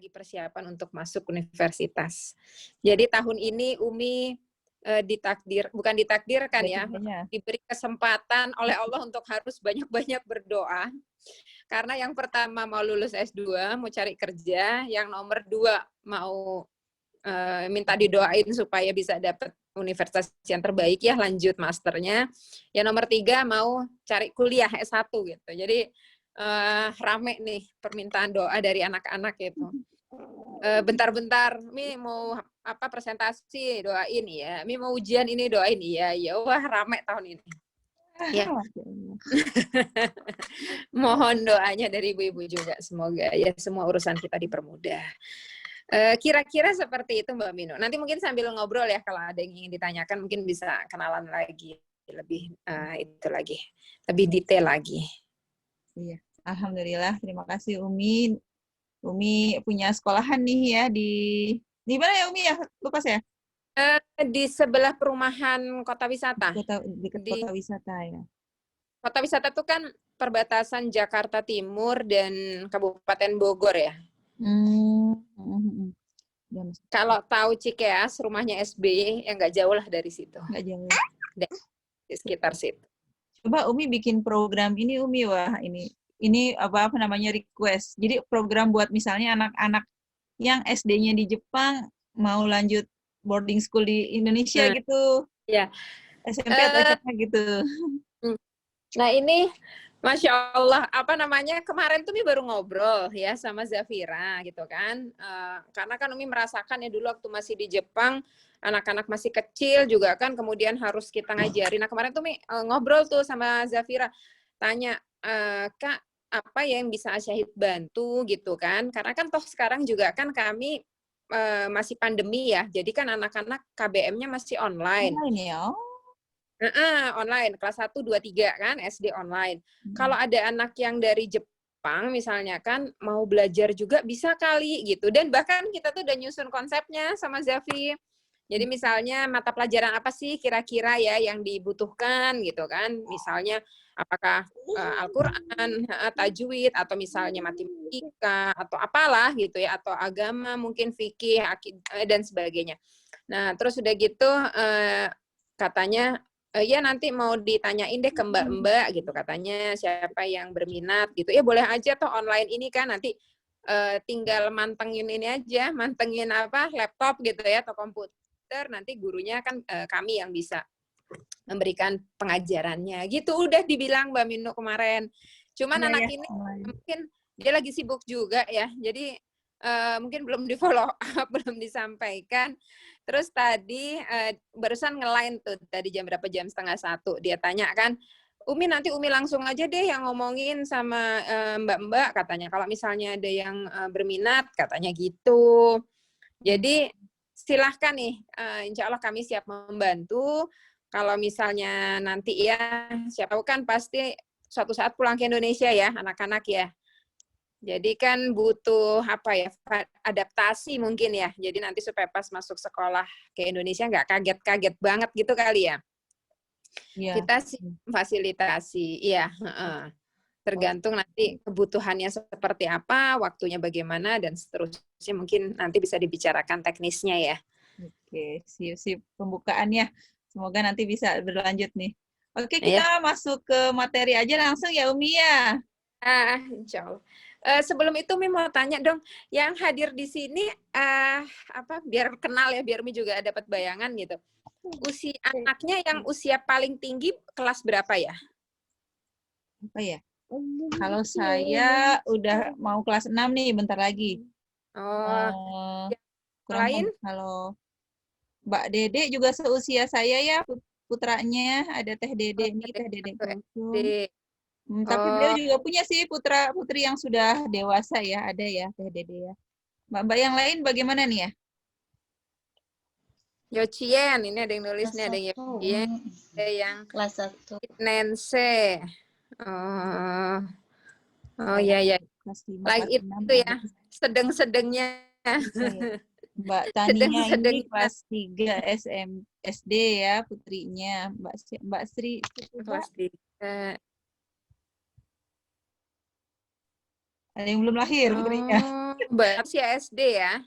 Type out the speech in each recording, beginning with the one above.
lagi persiapan untuk masuk universitas. Jadi tahun ini Umi bukan ditakdirkan ya, diberi kesempatan oleh Allah untuk harus banyak-banyak berdoa. Karena yang pertama mau lulus S2, mau cari kerja, yang nomor 2 mau minta didoain supaya bisa dapat universitas yang terbaik ya, lanjut masternya. Yang nomor 3 mau cari kuliah S1 gitu. Jadi rame nih permintaan doa dari anak-anak itu. Bentar-bentar, Mi mau apa presentasi doain ya, Mi mau ujian ini doain ya, ya wah rame tahun ini. Ya. Mohon doanya dari ibu-ibu juga, semoga ya semua urusan kita dipermudah. Kira-kira seperti itu Mbak Mino. Nanti mungkin sambil ngobrol ya, kalau ada yang ingin ditanyakan mungkin bisa kenalan lagi lebih itu lagi, lebih detail lagi. Iya, alhamdulillah, terima kasih Umi. Umi punya sekolahan nih ya di mana ya Umi ya? Lupa saya. Di sebelah perumahan Kota Wisata. Dekat Kota Wisata ya. Kota Wisata itu kan perbatasan Jakarta Timur dan Kabupaten Bogor ya. Kalau tahu Cikeas, rumahnya SBY, ya nggak jauh lah dari situ. Nggak jauh. Di sekitar situ. Coba Umi bikin program ini Umi, wah ini apa namanya request. Jadi program buat misalnya anak-anak yang SD-nya di Jepang mau lanjut boarding school di Indonesia gitu. Ya. SMP atau SMA gitu. Nah ini Masya Allah, apa namanya, kemarin tuh Umi baru ngobrol ya sama Zafira gitu kan. Karena kan Umi merasakan ya dulu waktu masih di Jepang, anak-anak masih kecil juga kan, kemudian harus kita ngajarin. Nah kemarin tuh Umi ngobrol tuh sama Zafira, tanya, Kak, apa yang bisa Asyahid bantu gitu kan. Karena kan toh sekarang juga kan kami masih pandemi ya, jadi kan anak-anak KBM-nya masih online. Online ya? Online, kelas 1, 2, 3 kan, SD online. Kalau ada anak yang dari Jepang misalnya kan, mau belajar juga bisa kali gitu. Dan bahkan kita tuh udah nyusun konsepnya sama Zafi. Jadi misalnya mata pelajaran apa sih kira-kira ya yang dibutuhkan gitu kan. Misalnya apakah Al-Quran, tajwid, atau misalnya matematika, atau apalah gitu ya. Atau agama, mungkin fikih, dan sebagainya. Nah terus udah gitu katanya, ya nanti mau ditanyain deh ke mbak-mbak gitu, katanya siapa yang berminat gitu. Ya boleh aja toh online ini kan, nanti tinggal mantengin ini aja, mantengin apa laptop gitu ya atau komputer, nanti gurunya kan kami yang bisa memberikan pengajarannya gitu. Udah dibilang Mbak Mino kemarin. Cuman anak ini mungkin dia lagi sibuk juga ya, jadi mungkin belum di follow up, belum disampaikan. Terus tadi barusan nge-line tuh tadi jam berapa, jam 12:30, dia tanya kan, Umi nanti Umi langsung aja deh yang ngomongin sama mbak-mbak katanya, kalau misalnya ada yang berminat katanya gitu. Jadi silahkan nih, insya Allah kami siap membantu. Kalau misalnya nanti ya, siapa tahu kan pasti suatu saat pulang ke Indonesia ya anak-anak ya. Jadi kan butuh apa ya, adaptasi mungkin ya. Jadi nanti supaya pas masuk sekolah ke Indonesia nggak kaget-kaget banget gitu kali ya. Ya. Kita sih fasilitasi, iya. Tergantung nanti kebutuhannya seperti apa, waktunya bagaimana, dan seterusnya. Mungkin nanti bisa dibicarakan teknisnya ya. Oke, sip pembukaannya. Semoga nanti bisa berlanjut nih. Oke, kita masuk ke materi aja langsung ya Umi ya. Insya Allah. Sebelum itu Umi mau tanya dong, yang hadir di sini apa biar kenal ya, biar Umi juga dapat bayangan gitu. Usia anaknya yang usia paling tinggi kelas berapa ya? Apa ya? Kalau saya udah mau kelas 6 nih, bentar lagi. Lain? Kalau Mbak Dede juga seusia saya ya, putranya ada Teh Dede nih, Teh Dede Kulsum. Tapi beliau juga punya sih putra putri yang sudah dewasa ya, ada ya Teh Dede ya. Mbak yang lain bagaimana nih ya? Yochien, ini ada yang nulis nih, ada yang Yochien, ada yang kelas 1. Nancy. Oh ya. Lagi itu ya, sedeng-sedengnya. Mbak Tania ini kelas 3 SD ya, putrinya. Mbak Sri. Kelas 3. Ada yang belum lahir putrinya. Mbak usia SD ya?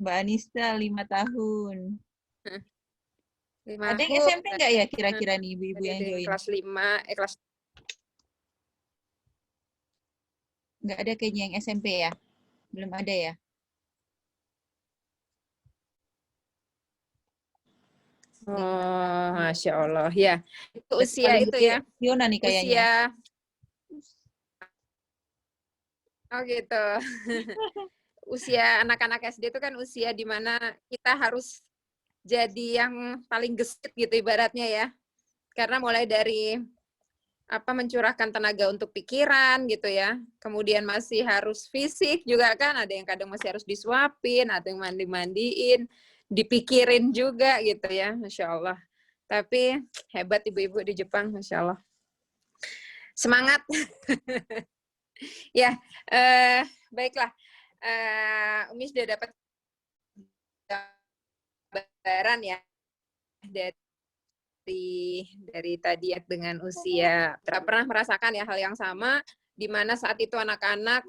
Mbak Anissa 5 tahun. 5 Ada yang tahun. SMP nggak ya kira-kira nih ibu-ibu yang join? Kelas 5, kelas Nggak ada kayaknya yang SMP ya? Belum ada ya? Oh, Masya Allah. Ya, itu Berarti usia paling itu gede ya. Fiona nih kayaknya. Usia, oh gitu. Usia anak-anak SD itu kan usia di mana kita harus jadi yang paling gesit gitu ibaratnya ya. Karena mulai dari mencurahkan tenaga untuk pikiran gitu ya. Kemudian masih harus fisik juga kan, ada yang kadang masih harus disuapin, ada yang mandi-mandiin, dipikirin juga gitu ya, Masya Allah. Tapi hebat ibu-ibu di Jepang, Masya Allah. Semangat. Ya, baiklah. Umi sudah dapat gambaran ya dari tadi ya, dengan usia pernah merasakan ya hal yang sama, di mana saat itu anak-anak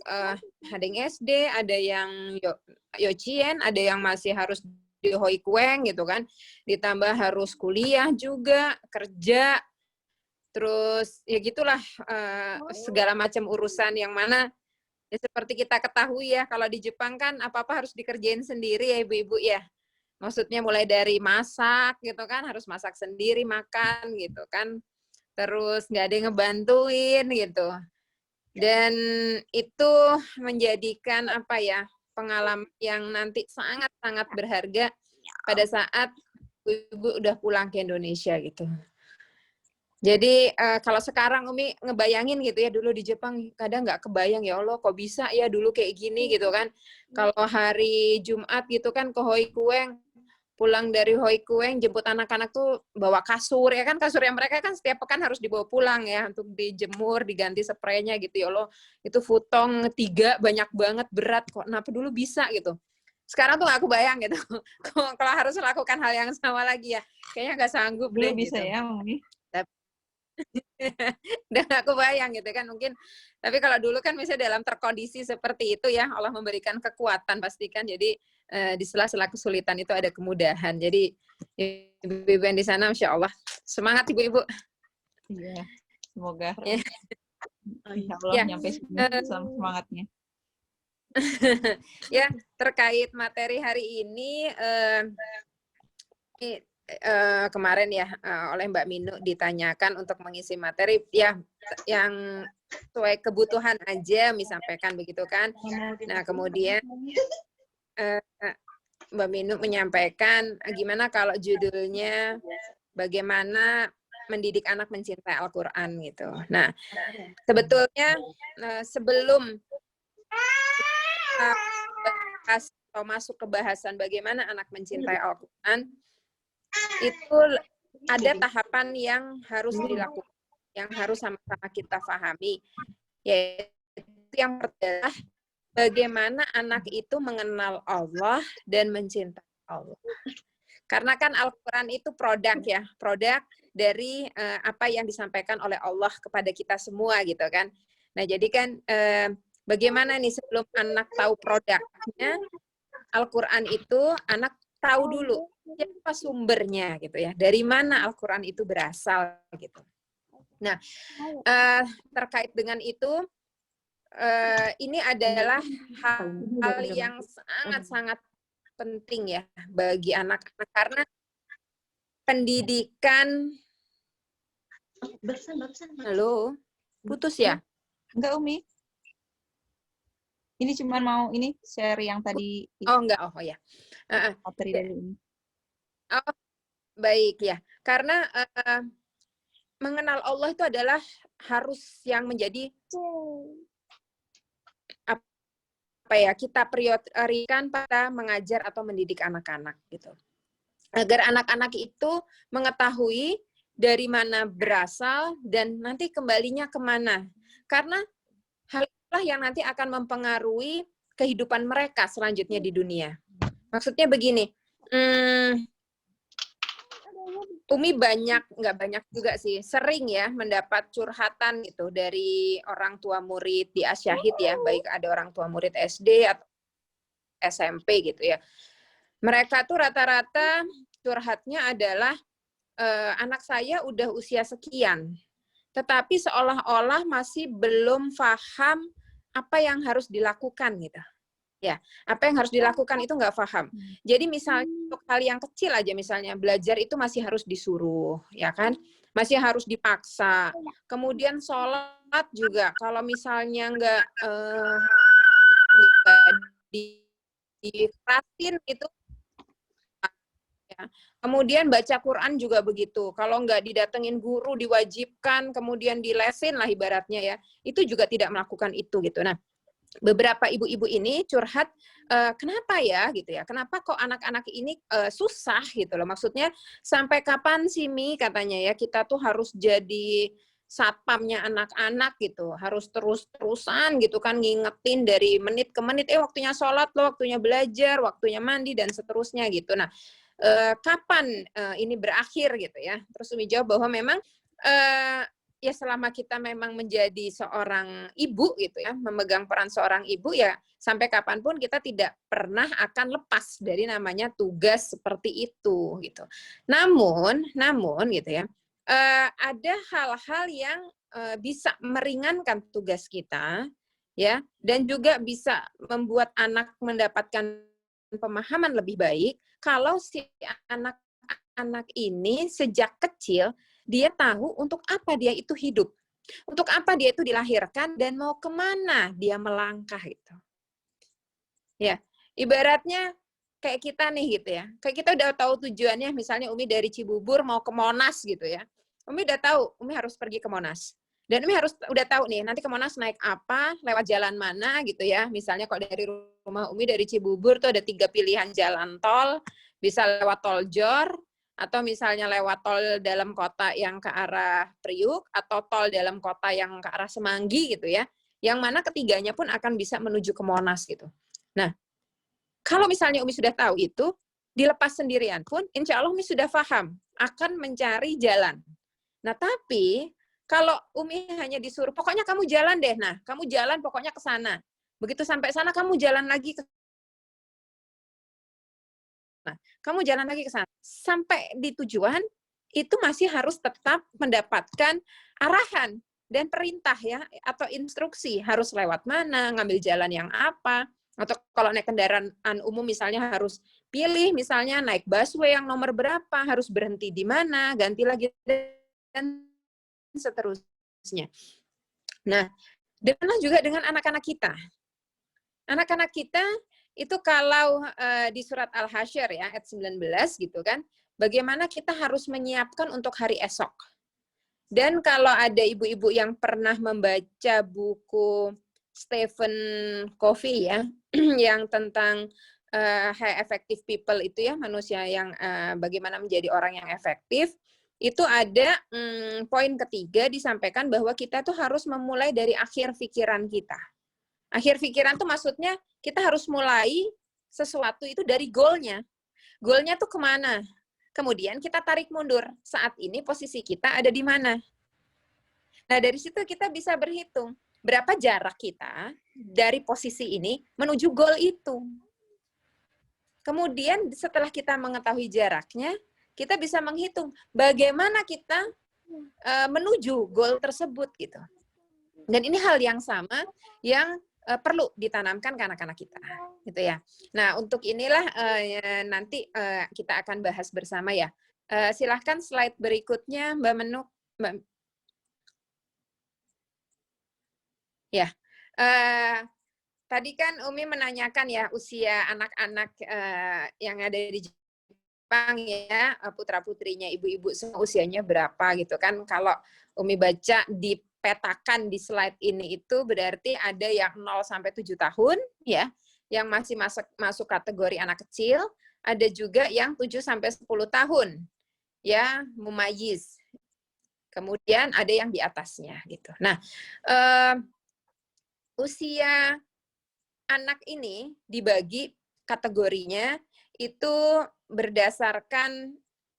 ada yang SD, ada yang Yochien, ada yang masih harus di Hoikueng gitu kan, ditambah harus kuliah juga, kerja, terus ya gitulah segala macam urusan yang mana ya seperti kita ketahui ya, kalau di Jepang kan apa-apa harus dikerjain sendiri ya ibu-ibu ya. Maksudnya mulai dari masak gitu kan, harus masak sendiri, makan gitu kan. Terus nggak ada yang ngebantuin gitu. Dan itu menjadikan pengalaman yang nanti sangat-sangat berharga pada saat ibu udah pulang ke Indonesia gitu. Jadi kalau sekarang Umi ngebayangin gitu ya, dulu di Jepang kadang nggak kebayang, ya Allah kok bisa ya dulu kayak gini gitu kan. Kalau hari Jumat gitu kan ke Hoikueng, pulang dari Hoikueng jemput anak-anak tuh bawa kasur ya kan, kasur yang mereka kan setiap pekan harus dibawa pulang ya untuk dijemur, diganti spraynya gitu ya Allah. Itu futong 3 banyak banget, berat kok. Kenapa dulu bisa gitu. Sekarang tuh nggak kebayang gitu. Kalau harus melakukan hal yang sama lagi ya, kayaknya nggak sanggup Dulu deh bisa gitu. ya, Mami. Dan aku bayang gitu kan, mungkin tapi kalau dulu kan misalnya dalam terkondisi seperti itu ya, Allah memberikan kekuatan pastikan, jadi di sela-sela kesulitan itu ada kemudahan. Jadi ibu-ibu yang di sana Masya Allah semangat ibu-ibu. Iya, semoga Ya. Insya Allah Ya. nyampe sini semangatnya. Ya, terkait materi hari ini kemarin ya oleh Mbak Minu ditanyakan untuk mengisi materi ya yang sesuai kebutuhan aja disampaikan begitu kan. Nah, kemudian Mbak Minu menyampaikan gimana kalau judulnya bagaimana mendidik anak mencintai Al-Qur'an gitu. Nah, sebetulnya sebelum atau masuk ke bahasan bagaimana anak mencintai Al-Qur'an, itu ada tahapan yang harus dilakukan, yang harus sama-sama kita pahami, yaitu yang pertama, bagaimana anak itu mengenal Allah dan mencintai Allah. Karena kan Al-Quran itu produk ya, produk dari apa yang disampaikan oleh Allah kepada kita semua gitu kan. Nah jadi kan bagaimana nih sebelum anak tahu produknya, Al-Quran itu anak tahu dulu siapa sumbernya gitu ya, dari mana Al-Quran itu berasal gitu. Nah terkait dengan itu ini adalah hal yang sangat-sangat penting ya bagi anak-anak, karena pendidikan. Halo, putus ya? Enggak, Umi. Ini cuma mau ini share yang tadi. Oh enggak, oh ya. Materi dari ini. Oh baik ya, karena mengenal Allah itu adalah harus yang menjadi kita prioritaskan pada mengajar atau mendidik anak-anak gitu. Agar anak-anak itu mengetahui dari mana berasal dan nanti kembalinya kemana. Karena hal itulah yang nanti akan mempengaruhi kehidupan mereka selanjutnya di dunia. Maksudnya begini, Umi nggak banyak juga sih, sering ya mendapat curhatan gitu dari orang tua murid di Asyahid ya, baik ada orang tua murid SD atau SMP gitu ya. Mereka tuh rata-rata curhatnya adalah anak saya udah usia sekian, tetapi seolah-olah masih belum paham apa yang harus dilakukan gitu. Ya, apa yang harus dilakukan itu nggak paham. Jadi misalnya untuk hal yang kecil aja, misalnya belajar itu masih harus disuruh, ya kan? Masih harus dipaksa. Kemudian sholat juga, kalau misalnya nggak dikerasin itu, ya. Kemudian baca Quran juga begitu. Kalau nggak didatengin guru, diwajibkan, kemudian dilesin lah ibaratnya ya, itu juga tidak melakukan itu gitu. Nah, beberapa ibu-ibu ini curhat, kenapa ya gitu ya, kenapa kok anak-anak ini susah gitu loh, maksudnya sampai kapan sih Mi katanya ya kita tuh harus jadi satpamnya anak-anak gitu, harus terus-terusan gitu kan ngingetin dari menit ke menit, waktunya sholat loh, waktunya belajar, waktunya mandi dan seterusnya gitu. Nah, kapan ini berakhir gitu ya? Terus Umi jawab bahwa memang ya selama kita memang menjadi seorang ibu gitu ya, memegang peran seorang ibu ya sampai kapanpun kita tidak pernah akan lepas dari namanya tugas seperti itu gitu. Namun gitu ya, ada hal-hal yang bisa meringankan tugas kita ya dan juga bisa membuat anak mendapatkan pemahaman lebih baik kalau si anak ini sejak kecil dia tahu untuk apa dia itu hidup, untuk apa dia itu dilahirkan dan mau kemana dia melangkah itu. Ya, ibaratnya kayak kita nih gitu ya, kayak kita udah tahu tujuannya, misalnya Umi dari Cibubur mau ke Monas gitu ya, Umi udah tahu Umi harus pergi ke Monas. Dan Umi harus udah tahu nih, nanti ke Monas naik apa, lewat jalan mana gitu ya. Misalnya kalau dari rumah Umi dari Cibubur tuh ada 3 pilihan jalan tol, bisa lewat tol Jor, atau misalnya lewat tol dalam kota yang ke arah Priuk, atau tol dalam kota yang ke arah Semanggi gitu ya. Yang mana ketiganya pun akan bisa menuju ke Monas gitu. Nah, kalau misalnya Umi sudah tahu itu, dilepas sendirian pun, insya Allah Umi sudah paham, akan mencari jalan. Nah, tapi kalau Umi hanya disuruh, pokoknya kamu jalan deh, nah, kamu jalan pokoknya ke sana. Begitu sampai sana, kamu jalan lagi ke sana. Kamu jalan lagi ke sana. Sampai di tujuan, itu masih harus tetap mendapatkan arahan dan perintah ya, atau instruksi, harus lewat mana, ngambil jalan yang apa, atau kalau naik kendaraan umum misalnya harus pilih, misalnya naik busway yang nomor berapa, harus berhenti di mana, ganti lagi, dan seterusnya. Nah, demikian juga dengan anak-anak kita. Anak-anak kita itu kalau di surat Al-Hasyr ya, ayat 19 gitu kan, bagaimana kita harus menyiapkan untuk hari esok. Dan kalau ada ibu-ibu yang pernah membaca buku Stephen Covey ya, yang tentang high effective people itu ya, manusia yang bagaimana menjadi orang yang efektif, itu ada poin ketiga disampaikan bahwa kita tuh harus memulai dari akhir pikiran kita. Akhir pikiran tuh maksudnya kita harus mulai sesuatu itu dari goalnya. Goalnya tuh kemana? Kemudian kita tarik mundur. Saat ini posisi kita ada di mana? Nah, dari situ kita bisa berhitung berapa jarak kita dari posisi ini menuju goal itu. Kemudian setelah kita mengetahui jaraknya, kita bisa menghitung bagaimana kita menuju goal tersebut gitu. Dan ini hal yang sama yang perlu ditanamkan ke anak-anak kita, gitu ya. Nah, untuk inilah nanti kita akan bahas bersama ya. Silahkan slide berikutnya, Mbak Menuk. Ya, tadi kan Umi menanyakan ya usia anak-anak yang ada di Jepang ya, putra-putrinya ibu-ibu semua usianya berapa gitu kan. Kalau Umi baca dipetakan di slide ini itu berarti ada yang 0 sampai 7 tahun ya, yang masih masuk kategori anak kecil, ada juga yang 7 sampai 10 tahun ya, mumayyiz. Kemudian ada yang di atasnya gitu. Nah, usia anak ini dibagi kategorinya itu berdasarkan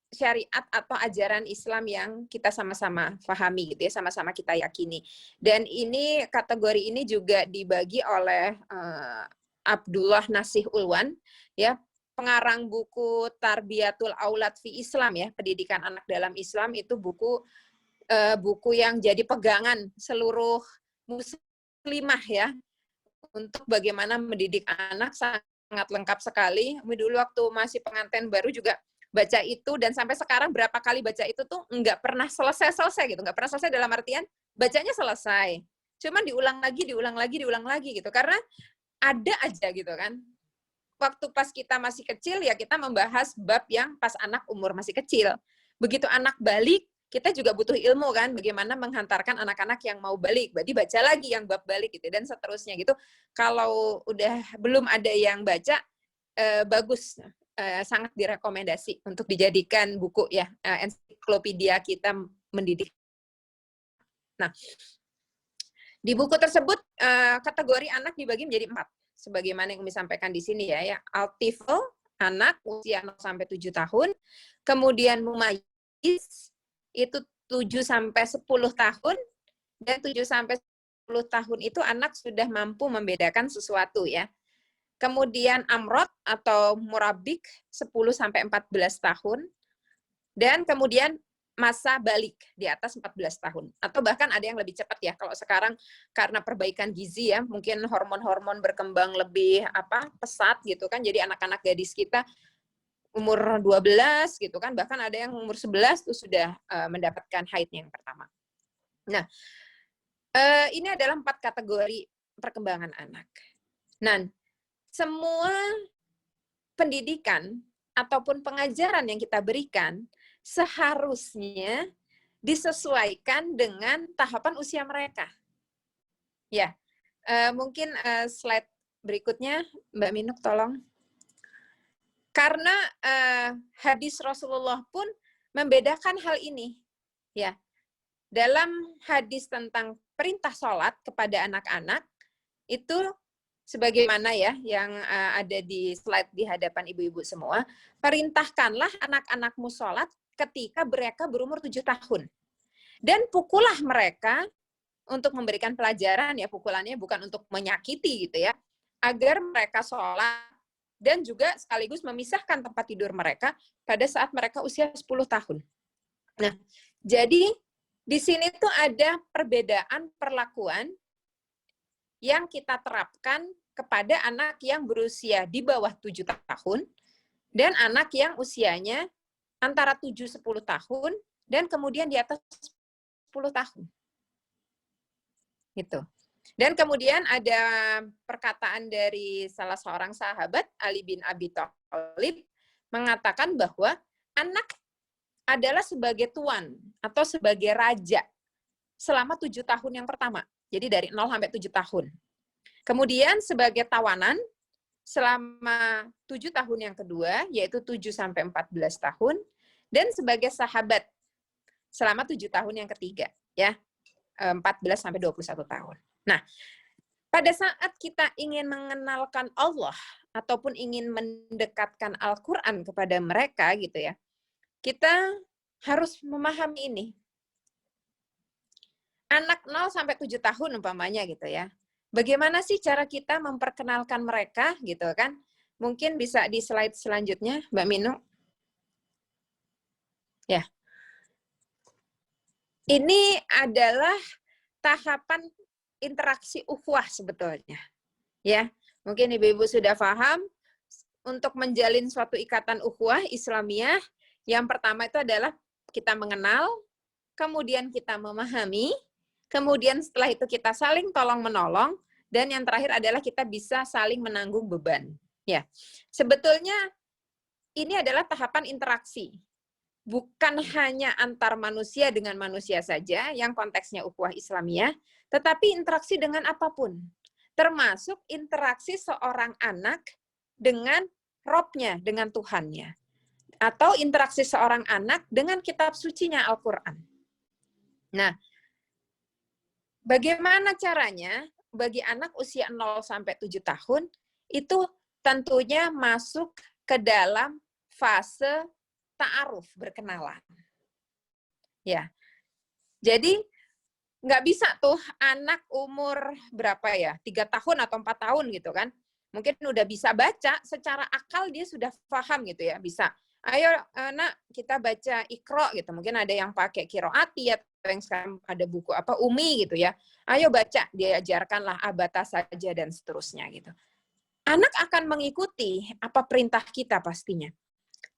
syariat atau ajaran Islam yang kita sama-sama pahami gitu ya, sama-sama kita yakini. Dan ini kategori ini juga dibagi oleh Abdullah Nasih Ulwan ya, pengarang buku Tarbiyatul Aulad fi Islam ya, pendidikan anak dalam Islam. Itu buku yang jadi pegangan seluruh muslimah ya, untuk bagaimana mendidik anak. Sangat lengkap sekali. Dulu waktu masih pengantin baru juga baca itu, dan sampai sekarang berapa kali baca itu tuh nggak pernah selesai gitu, nggak pernah selesai dalam artian bacanya selesai, cuman diulang lagi gitu, karena ada aja gitu kan. Waktu pas kita masih kecil ya kita membahas bab yang pas anak umur masih kecil, begitu anak balik kita juga butuh ilmu kan, bagaimana menghantarkan anak-anak yang mau balik, berarti baca lagi yang bab balik gitu, dan seterusnya gitu. Kalau udah belum ada yang baca, bagus, sangat direkomendasi untuk dijadikan buku ya, ensiklopedia kita mendidik. Nah, di buku tersebut kategori anak dibagi menjadi 4, sebagaimana yang Umi sampaikan di sini ya. Al-tifl, anak usia 0 sampai 7 tahun, kemudian mumayyiz itu 7 sampai 10 tahun, dan 7 sampai 10 tahun itu anak sudah mampu membedakan sesuatu ya. Kemudian amrod atau murabik 10 sampai 14 tahun, dan kemudian masa balik di atas 14 tahun, atau bahkan ada yang lebih cepat ya. Kalau sekarang karena perbaikan gizi ya, mungkin hormon-hormon berkembang lebih pesat gitu kan, jadi anak-anak gadis kita umur 12 gitu kan, bahkan ada yang umur 11 tuh sudah mendapatkan haid yang pertama. Nah, ini adalah 4 kategori perkembangan anak. Nah, semua pendidikan ataupun pengajaran yang kita berikan seharusnya disesuaikan dengan tahapan usia mereka. Ya, mungkin slide berikutnya, Mbak Minuk tolong. Karena hadis Rasulullah pun membedakan hal ini. Ya, dalam hadis tentang perintah sholat kepada anak-anak itu, sebagaimana ya yang ada di slide di hadapan ibu-ibu semua, perintahkanlah anak-anakmu sholat ketika mereka berumur 7 tahun. Dan pukullah mereka untuk memberikan pelajaran ya, pukulannya bukan untuk menyakiti gitu ya, agar mereka sholat, dan juga sekaligus memisahkan tempat tidur mereka pada saat mereka usia 10 tahun. Nah, jadi di sini tuh ada perbedaan perlakuan yang kita terapkan kepada anak yang berusia di bawah 7 tahun dan anak yang usianya antara 7-10 tahun dan kemudian di atas 10 tahun. Gitu. Dan kemudian ada perkataan dari salah seorang sahabat, Ali bin Abi Thalib, mengatakan bahwa anak adalah sebagai tuan atau sebagai raja selama 7 tahun yang pertama. Jadi dari 0 sampai 7 tahun. Kemudian sebagai tawanan selama 7 tahun yang kedua, yaitu 7 sampai 14 tahun, dan sebagai sahabat selama 7 tahun yang ketiga, ya, 14 sampai 21 tahun. Nah, pada saat kita ingin mengenalkan Allah ataupun ingin mendekatkan Al-Qur'an kepada mereka gitu ya, kita harus memahami ini. Anak 0 sampai 7 tahun umpamanya gitu ya. Bagaimana sih cara kita memperkenalkan mereka gitu kan? Mungkin bisa di slide selanjutnya, Mbak Minu. Ya. Ini adalah tahapan interaksi ukhuwah sebetulnya. Ya. Mungkin ibu-ibu sudah paham, untuk menjalin suatu ikatan ukhuwah Islamiyah, yang pertama itu adalah kita mengenal, kemudian kita memahami, kemudian setelah itu kita saling tolong-menolong, dan yang terakhir adalah kita bisa saling menanggung beban. Ya, sebetulnya ini adalah tahapan interaksi. Bukan hanya antar manusia dengan manusia saja, yang konteksnya ukhuwah Islamiyah, tetapi interaksi dengan apapun. Termasuk interaksi seorang anak dengan Robnya, dengan Tuhannya. Atau interaksi seorang anak dengan kitab sucinya Al-Quran. Nah, bagaimana caranya bagi anak usia 0 sampai 7 tahun itu tentunya masuk ke dalam fase ta'aruf, berkenalan. Ya, jadi nggak bisa tuh anak umur berapa ya, 3 tahun atau 4 tahun gitu kan, mungkin udah bisa baca, secara akal dia sudah paham gitu ya, bisa. Ayo nak, kita baca Iqra gitu, mungkin ada yang pakai Qiraati atau yang sekarang ada buku apa Umi gitu ya. Ayo baca, diajarkanlah abata saja dan seterusnya gitu. Anak akan mengikuti apa perintah kita pastinya.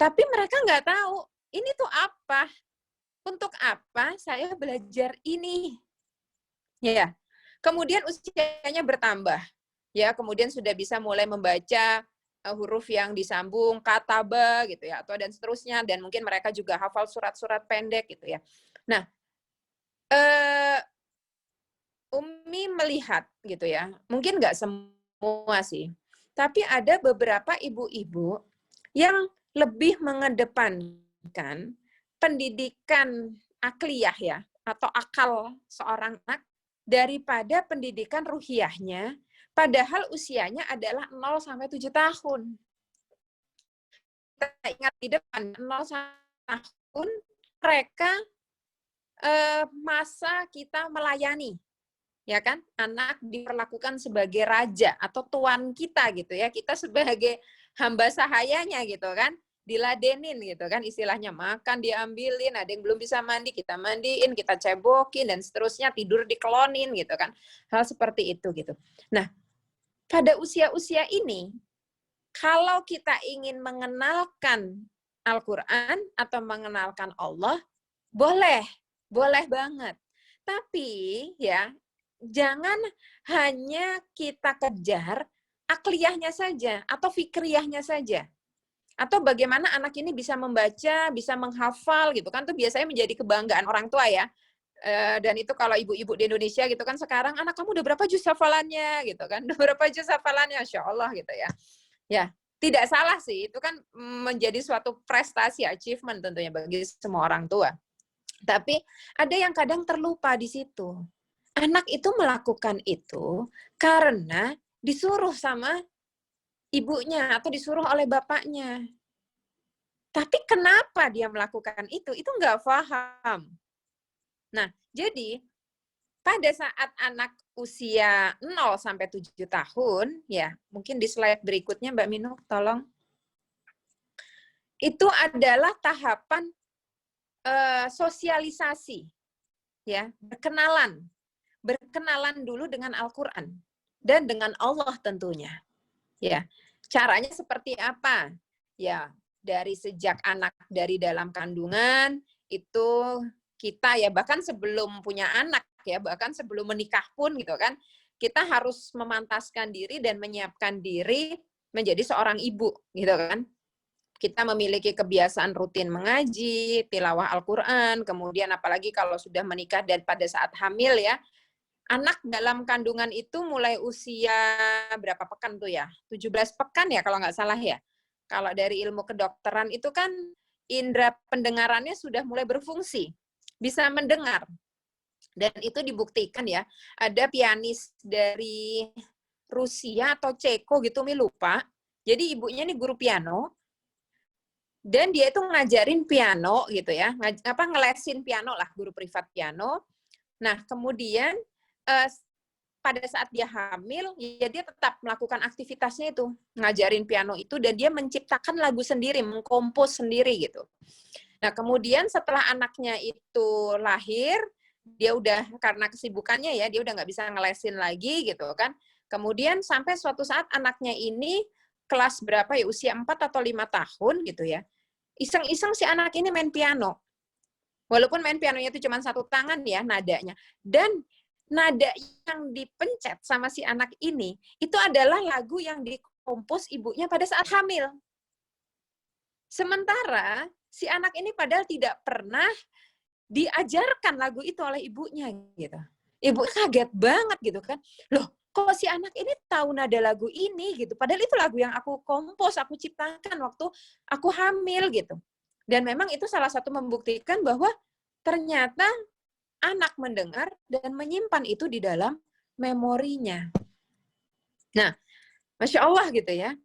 Tapi mereka nggak tahu, ini tuh apa? Untuk apa saya belajar ini? Ya, kemudian usianya bertambah. Ya, kemudian sudah bisa mulai membaca huruf yang disambung, kataba gitu ya, atau dan seterusnya, dan mungkin mereka juga hafal surat-surat pendek gitu ya. Nah, Umi melihat gitu ya, mungkin nggak semua sih, tapi ada beberapa ibu-ibu yang lebih mengedepankan pendidikan akliyah ya, atau akal seorang anak daripada pendidikan ruhiyahnya, padahal usianya adalah 0 sampai 7 tahun. Kita ingat di depan 0 tahun mereka masa kita melayani, ya kan? Anak diperlakukan sebagai raja atau tuan kita gitu ya. Kita sebagai hamba sahayanya gitu kan. Diladenin gitu kan, istilahnya makan diambilin, ada yang belum bisa mandi kita mandiin, kita cebokin dan seterusnya, tidur dikelonin gitu kan. Hal seperti itu gitu. Nah, pada usia-usia ini kalau kita ingin mengenalkan Al-Qur'an atau mengenalkan Allah, boleh banget. Tapi ya jangan hanya kita kejar akliyahnya saja atau fikriyahnya saja. Atau bagaimana anak ini bisa membaca, bisa menghafal gitu kan, tuh biasanya menjadi kebanggaan orang tua ya. Dan itu kalau ibu-ibu di Indonesia gitu kan, sekarang anak kamu udah berapa juz hafalannya gitu kan, udah berapa juz hafalannya, Masya Allah gitu ya. Ya, tidak salah sih, itu kan menjadi suatu prestasi, achievement tentunya bagi semua orang tua. Tapi ada yang kadang terlupa di situ. Anak itu melakukan itu karena disuruh sama ibunya atau disuruh oleh bapaknya. Tapi kenapa dia melakukan itu nggak paham. Nah, jadi pada saat anak usia 0 sampai 7 tahun, ya mungkin di slide berikutnya Mbak Minu, tolong. Itu adalah tahapan sosialisasi, ya, berkenalan dulu dengan Al-Quran dan dengan Allah tentunya. Ya, caranya seperti apa? Ya, dari sejak anak dari dalam kandungan itu kita ya bahkan sebelum punya anak ya, bahkan sebelum menikah pun gitu kan, kita harus memantaskan diri dan menyiapkan diri menjadi seorang ibu gitu kan. Kita memiliki kebiasaan rutin mengaji, tilawah Al-Quran, kemudian apalagi kalau sudah menikah dan pada saat hamil ya, anak dalam kandungan itu mulai usia berapa pekan tuh ya? 17 pekan ya kalau nggak salah ya. Kalau dari ilmu kedokteran itu kan indera pendengarannya sudah mulai berfungsi, bisa mendengar. Dan itu dibuktikan ya, ada pianis dari Rusia atau Ceko gitu, mi lupa. Jadi ibunya ini guru piano, dan dia itu ngajarin piano gitu ya, ngelesin piano lah, guru privat piano. Nah, kemudian pada saat dia hamil, ya dia tetap melakukan aktivitasnya itu, ngajarin piano itu, dan dia menciptakan lagu sendiri, mengkompos sendiri gitu. Nah, kemudian setelah anaknya itu lahir, dia udah, karena kesibukannya ya, dia udah nggak bisa ngelesin lagi gitu kan. Kemudian sampai suatu saat anaknya ini kelas berapa ya, usia 4 atau 5 tahun gitu ya, iseng-iseng si anak ini main piano. Walaupun main pianonya itu cuma satu tangan ya nadanya. Dan nada yang dipencet sama si anak ini, itu adalah lagu yang dikompos ibunya pada saat hamil. Sementara si anak ini padahal tidak pernah diajarkan lagu itu oleh ibunya gitu. Ibu kaget banget gitu kan. Loh, kok si anak ini tahu nada lagu ini gitu. Padahal itu lagu yang aku kompos, aku ciptakan waktu aku hamil gitu. Dan memang itu salah satu membuktikan bahwa ternyata anak mendengar dan menyimpan itu di dalam memorinya. Nah, Masya Allah gitu ya.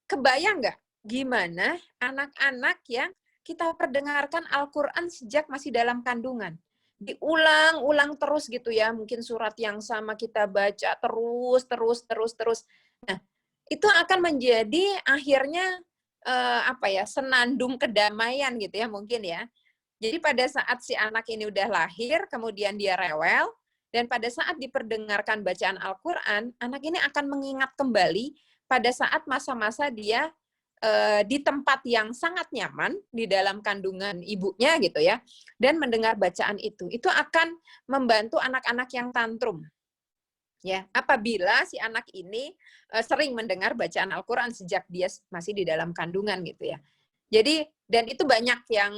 Kebayang nggak gimana anak-anak yang kita perdengarkan Al-Quran sejak masih dalam kandungan. Diulang-ulang terus gitu ya, mungkin surat yang sama kita baca terus. Nah, itu akan menjadi akhirnya senandung kedamaian gitu ya mungkin ya. Jadi pada saat si anak ini udah lahir, kemudian dia rewel, dan pada saat diperdengarkan bacaan Al-Quran, anak ini akan mengingat kembali pada saat masa-masa dia di tempat yang sangat nyaman di dalam kandungan ibunya gitu ya, dan mendengar bacaan itu akan membantu anak-anak yang tantrum. Ya, apabila si anak ini sering mendengar bacaan Al-Quran sejak dia masih di dalam kandungan gitu ya. Jadi, dan itu banyak yang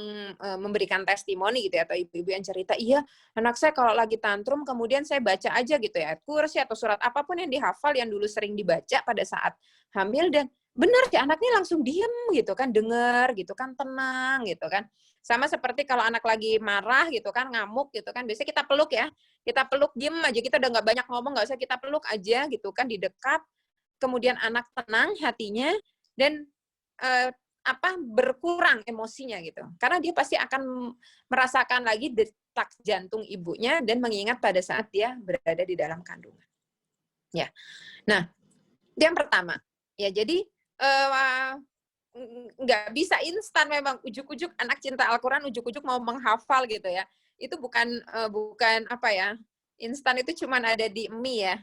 memberikan testimoni gitu ya, atau ibu-ibu yang cerita, iya anak saya kalau lagi tantrum kemudian saya baca aja gitu ya, ayat kursi atau surat apapun yang dihafal yang dulu sering dibaca pada saat hamil, dan benar sih anaknya langsung diem gitu kan, dengar gitu kan, tenang gitu kan. Sama seperti kalau anak lagi marah gitu kan, ngamuk gitu kan, biasanya kita peluk ya, kita peluk diem aja, kita udah nggak banyak ngomong, nggak usah kita peluk aja gitu kan, didekat, kemudian anak tenang hatinya, dan berkurang emosinya gitu. Karena dia pasti akan merasakan lagi detak jantung ibunya dan mengingat pada saat dia berada di dalam kandungan. Ya. Nah, itu yang pertama. Ya, jadi nggak bisa instan memang ujuk-ujuk anak cinta Al-Quran, ujuk-ujuk mau menghafal gitu ya. Itu bukan instan itu cuma ada di mie ya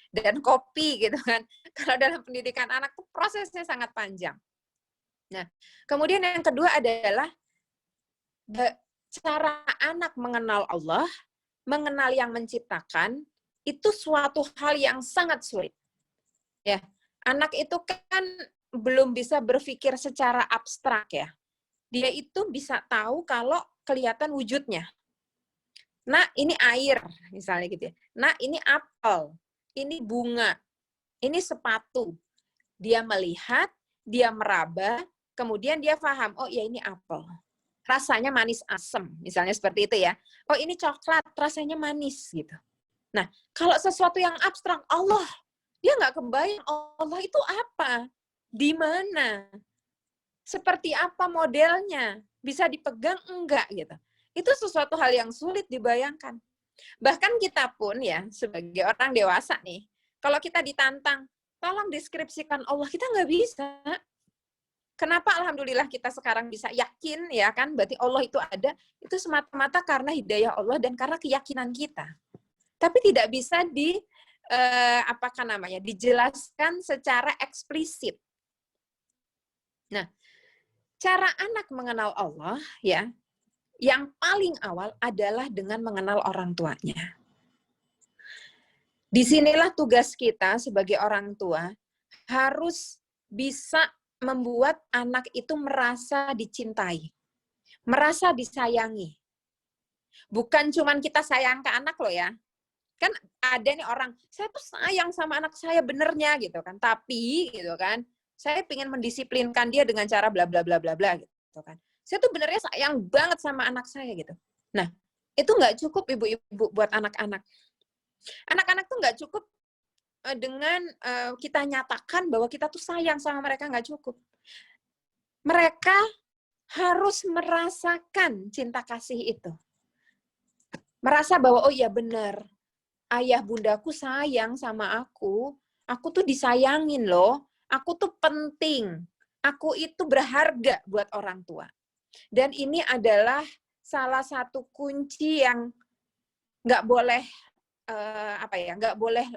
dan kopi gitu kan. Kalau dalam pendidikan anak tuh prosesnya sangat panjang. Nah, kemudian yang kedua adalah cara anak mengenal Allah, mengenal yang menciptakan, itu suatu hal yang sangat sulit. Ya, anak itu kan belum bisa berpikir secara abstrak ya. Dia itu bisa tahu kalau kelihatan wujudnya. Nah, ini air misalnya gitu ya. Nah, ini apel, ini bunga, ini sepatu. Dia melihat, dia meraba, kemudian dia paham, oh ya ini apel. Rasanya manis asam, misalnya seperti itu ya. Oh ini coklat, rasanya manis gitu. Nah, kalau sesuatu yang abstrak, Allah, dia nggak kebayang Allah itu apa, di mana, seperti apa modelnya, bisa dipegang enggak gitu. Itu sesuatu hal yang sulit dibayangkan. Bahkan kita pun ya, sebagai orang dewasa nih, kalau kita ditantang, tolong deskripsikan Allah, kita nggak bisa. Kenapa alhamdulillah kita sekarang bisa yakin ya kan, berarti Allah itu ada, itu semata-mata karena hidayah Allah dan karena keyakinan kita. Tapi tidak bisa dijelaskan secara eksplisit. Nah, cara anak mengenal Allah ya, yang paling awal adalah dengan mengenal orang tuanya. Disinilah tugas kita sebagai orang tua, harus bisa membuat anak itu merasa dicintai, merasa disayangi. Bukan cuman kita sayang ke anak loh ya. Kan ada nih orang, saya tuh sayang sama anak saya benernya gitu kan, tapi gitu kan, saya ingin mendisiplinkan dia dengan cara bla bla bla bla bla gitu kan. Saya tuh benernya sayang banget sama anak saya gitu. Nah, itu nggak cukup ibu-ibu buat anak-anak. Anak-anak tuh nggak cukup dengan kita nyatakan bahwa kita tuh sayang sama mereka, nggak cukup. Mereka harus merasakan cinta kasih itu. Merasa bahwa, oh iya benar, ayah bundaku sayang sama aku tuh disayangin loh, aku tuh penting, aku itu berharga buat orang tua. Dan ini adalah salah satu kunci yang nggak boleh nggak boleh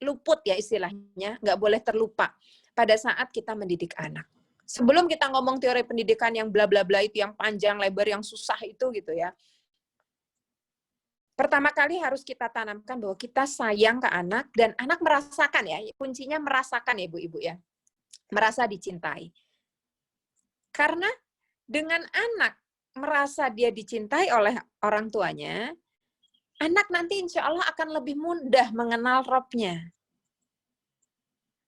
luput ya istilahnya, nggak boleh terlupa pada saat kita mendidik anak. Sebelum kita ngomong teori pendidikan yang bla bla bla itu, yang panjang lebar, yang susah itu gitu ya. Pertama kali harus kita tanamkan bahwa kita sayang ke anak, dan anak merasakan ya, kuncinya merasakan ya ibu-ibu ya, merasa dicintai. Karena dengan anak merasa dia dicintai oleh orang tuanya, anak nanti insya Allah akan lebih mudah mengenal Robnya.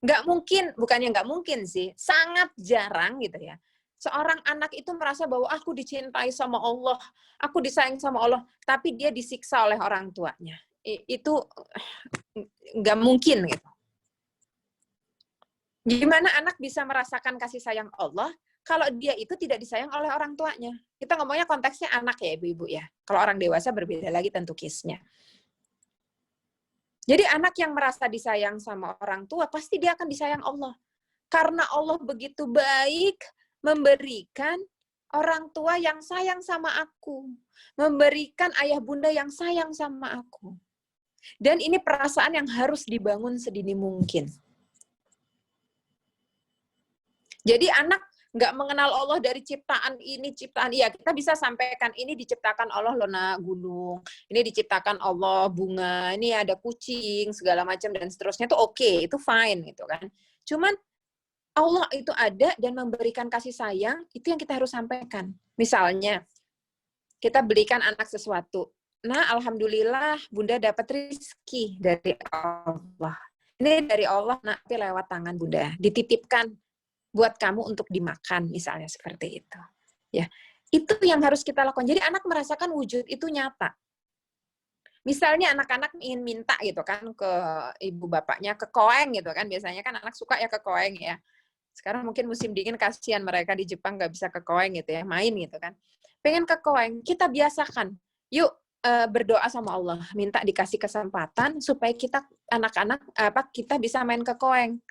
Nggak mungkin, bukannya nggak mungkin sih, sangat jarang gitu ya. Seorang anak itu merasa bahwa aku dicintai sama Allah, aku disayang sama Allah, tapi dia disiksa oleh orang tuanya. Itu nggak mungkin gitu. Gimana anak bisa merasakan kasih sayang Allah? kalau dia itu tidak disayang oleh orang tuanya. Kita ngomongnya konteksnya anak ya ibu-ibu ya. Kalau orang dewasa berbeda lagi tentu case-nya. Jadi anak yang merasa disayang sama orang tua, pasti dia akan disayang Allah. Karena Allah begitu baik memberikan orang tua yang sayang sama aku. Memberikan ayah bunda yang sayang sama aku. Dan ini perasaan yang harus dibangun sedini mungkin. Jadi anak nggak mengenal Allah dari ciptaan ini, ciptaan iya. Kita bisa sampaikan ini diciptakan Allah loh nak, gunung. Ini diciptakan Allah bunga. Ini ada kucing segala macam dan seterusnya itu oke, itu fine gitu kan. Cuman Allah itu ada dan memberikan kasih sayang, itu yang kita harus sampaikan. Misalnya kita belikan anak sesuatu. Nah, alhamdulillah Bunda dapat rezeki dari Allah. Ini dari Allah nanti lewat tangan Bunda, dititipkan buat kamu untuk dimakan, misalnya seperti itu. Ya, itu yang harus kita lakukan. Jadi anak merasakan wujud itu nyata. Misalnya anak-anak ingin minta gitu kan ke ibu bapaknya, ke koeng gitu kan. Biasanya kan anak suka ya ke koeng ya. Sekarang mungkin musim dingin kasihan mereka di Jepang nggak bisa ke koeng gitu ya, main gitu kan. Pengen ke koeng, kita biasakan. Yuk berdoa sama Allah, minta dikasih kesempatan supaya kita anak-anak kita bisa main ke koeng.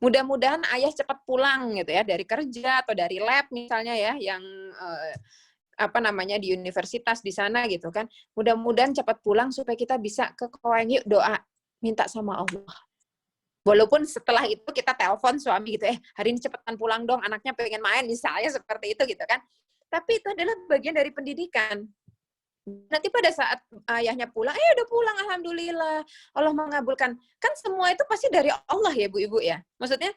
Mudah-mudahan ayah cepat pulang gitu ya dari kerja atau dari lab misalnya ya yang di universitas di sana gitu kan. Mudah-mudahan cepat pulang supaya kita bisa ke koeng, yuk doa minta sama Allah. Walaupun setelah itu kita telepon suami gitu, hari ini cepetan pulang dong, anaknya pengen main misalnya seperti itu gitu kan. Tapi itu adalah bagian dari pendidikan. Nanti pada saat ayahnya pulang, udah pulang, alhamdulillah, Allah mengabulkan. Kan semua itu pasti dari Allah ya, Bu-ibu ya. Maksudnya,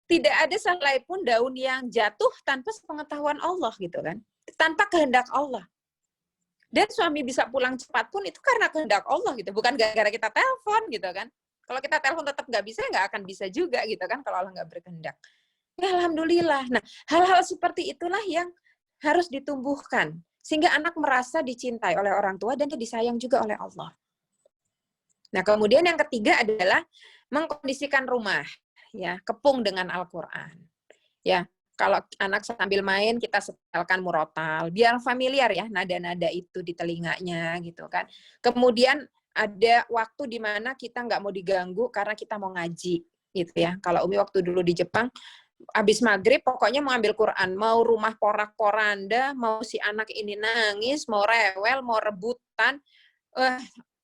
tidak ada sehelai pun daun yang jatuh tanpa sepengetahuan Allah gitu kan. Tanpa kehendak Allah. Dan suami bisa pulang cepat pun itu karena kehendak Allah gitu. Bukan gara-gara kita telepon gitu kan. Kalau kita telepon tetap nggak bisa, nggak akan bisa juga gitu kan kalau Allah nggak berkehendak. Ya alhamdulillah. Nah, hal-hal seperti itulah yang harus ditumbuhkan. Sehingga anak merasa dicintai oleh orang tua dan disayang juga oleh Allah. Nah, kemudian yang ketiga adalah mengkondisikan rumah, ya, kepung dengan Al-Qur'an. Ya, kalau anak sambil main kita setelkan murotal, biar familiar ya nada-nada itu di telinganya gitu kan. Kemudian ada waktu di mana kita nggak mau diganggu karena kita mau ngaji gitu ya. Kalau Umi waktu dulu di Jepang habis maghrib pokoknya mau ambil Quran, mau rumah porak-poranda, mau si anak ini nangis, mau rewel, mau rebutan,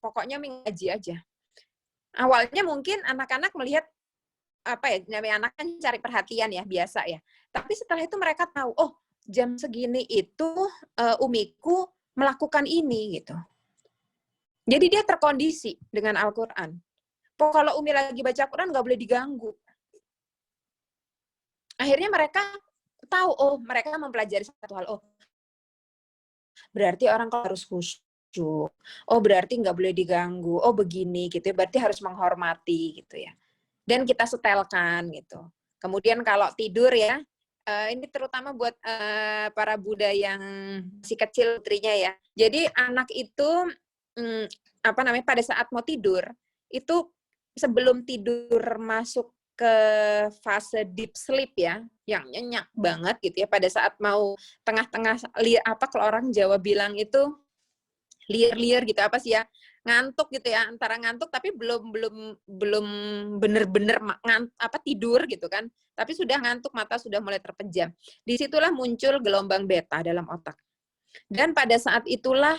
pokoknya ngaji aja. Awalnya mungkin anak-anak melihat namanya anak kan cari perhatian ya, biasa ya. Tapi setelah itu mereka tahu, oh jam segini itu umiku melakukan ini gitu. Jadi dia terkondisi dengan Al-Quran. Kalau Umi lagi baca Quran nggak boleh diganggu. Akhirnya mereka tahu, oh mereka mempelajari satu hal, oh berarti orang harus khusyuk, oh berarti nggak boleh diganggu, oh begini gitu, berarti harus menghormati gitu ya. Dan kita setelkan gitu. Kemudian kalau tidur ya, ini terutama buat para Buddha yang masih kecil putrinya ya. Jadi anak itu pada saat mau tidur itu sebelum tidur masuk ke fase deep sleep ya, yang nyenyak banget gitu ya, pada saat mau tengah-tengah kalau orang Jawa bilang itu liar-liar gitu apa sih ya, ngantuk gitu ya, antara ngantuk tapi belum bener-bener tidur gitu kan, tapi sudah ngantuk, mata sudah mulai terpejam. Disitulah muncul gelombang beta dalam otak. Dan pada saat itulah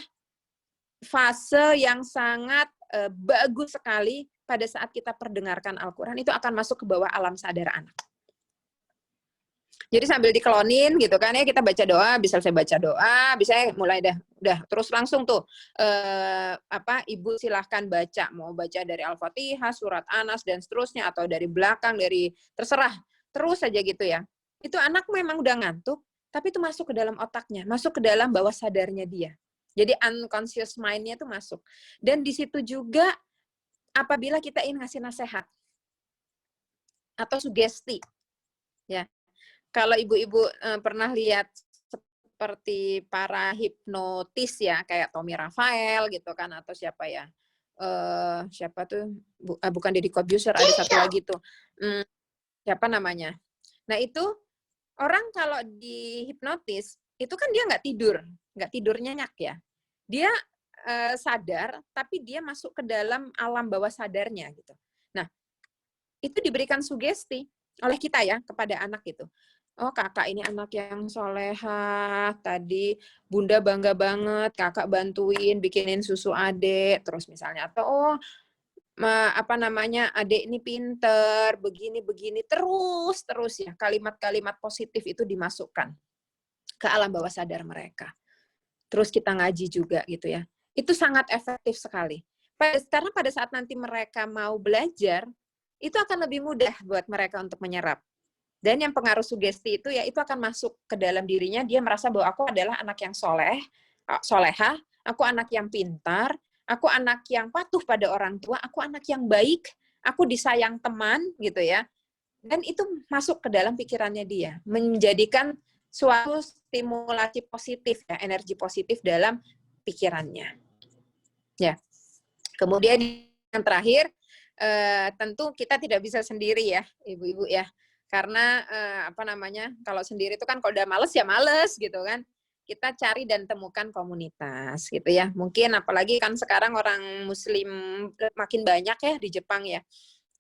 fase yang sangat bagus sekali pada saat kita perdengarkan Al-Quran, itu akan masuk ke bawah alam sadar anak. Jadi sambil dikelonin gitu kan ya, kita baca doa, bisa saya baca doa, bisa mulai udah terus langsung tuh ibu silahkan baca, mau baca dari Al-Fatihah, surat Anas dan seterusnya, atau dari belakang, dari terserah, terus saja gitu ya. Itu anak memang udah ngantuk, tapi itu masuk ke dalam otaknya, masuk ke dalam bawah sadarnya dia. Jadi unconscious mind-nya itu masuk. Dan di situ juga apabila kita ingin ngasih nasihat atau sugesti, ya. Kalau ibu-ibu pernah lihat seperti para hipnotis ya, kayak Tommy Rafael gitu kan, atau siapa ya, siapa tuh, bukan Deddy Corbuzier, ada satu lagi tuh, siapa namanya. Nah itu orang kalau dihipnotis itu kan dia nggak tidur nyenyak ya. Dia sadar, tapi dia masuk ke dalam alam bawah sadarnya gitu. Nah, itu diberikan sugesti oleh kita ya kepada anak itu. Oh, kakak ini anak yang soleha, tadi bunda bangga banget, kakak bantuin bikinin susu adek, terus misalnya, atau oh, apa namanya, adek ini pinter, begini-begini, terus ya, kalimat-kalimat positif itu dimasukkan ke alam bawah sadar mereka. Terus kita ngaji juga gitu ya. Itu sangat efektif sekali. Karena pada saat nanti mereka mau belajar, itu akan lebih mudah buat mereka untuk menyerap. Dan yang pengaruh sugesti itu ya itu akan masuk ke dalam dirinya, dia merasa bahwa aku adalah anak yang soleha, aku anak yang pintar, aku anak yang patuh pada orang tua, aku anak yang baik, aku disayang teman gitu ya. Dan itu masuk ke dalam pikirannya dia, menjadikan suatu stimulasi positif ya, energi positif dalam pikirannya. Ya. Kemudian yang terakhir, tentu kita tidak bisa sendiri ya, ibu-ibu ya. Karena apa namanya, kalau sendiri itu kan kalau udah males ya males gitu kan. Kita cari dan temukan komunitas gitu ya. Mungkin apalagi kan sekarang orang muslim makin banyak ya di Jepang ya.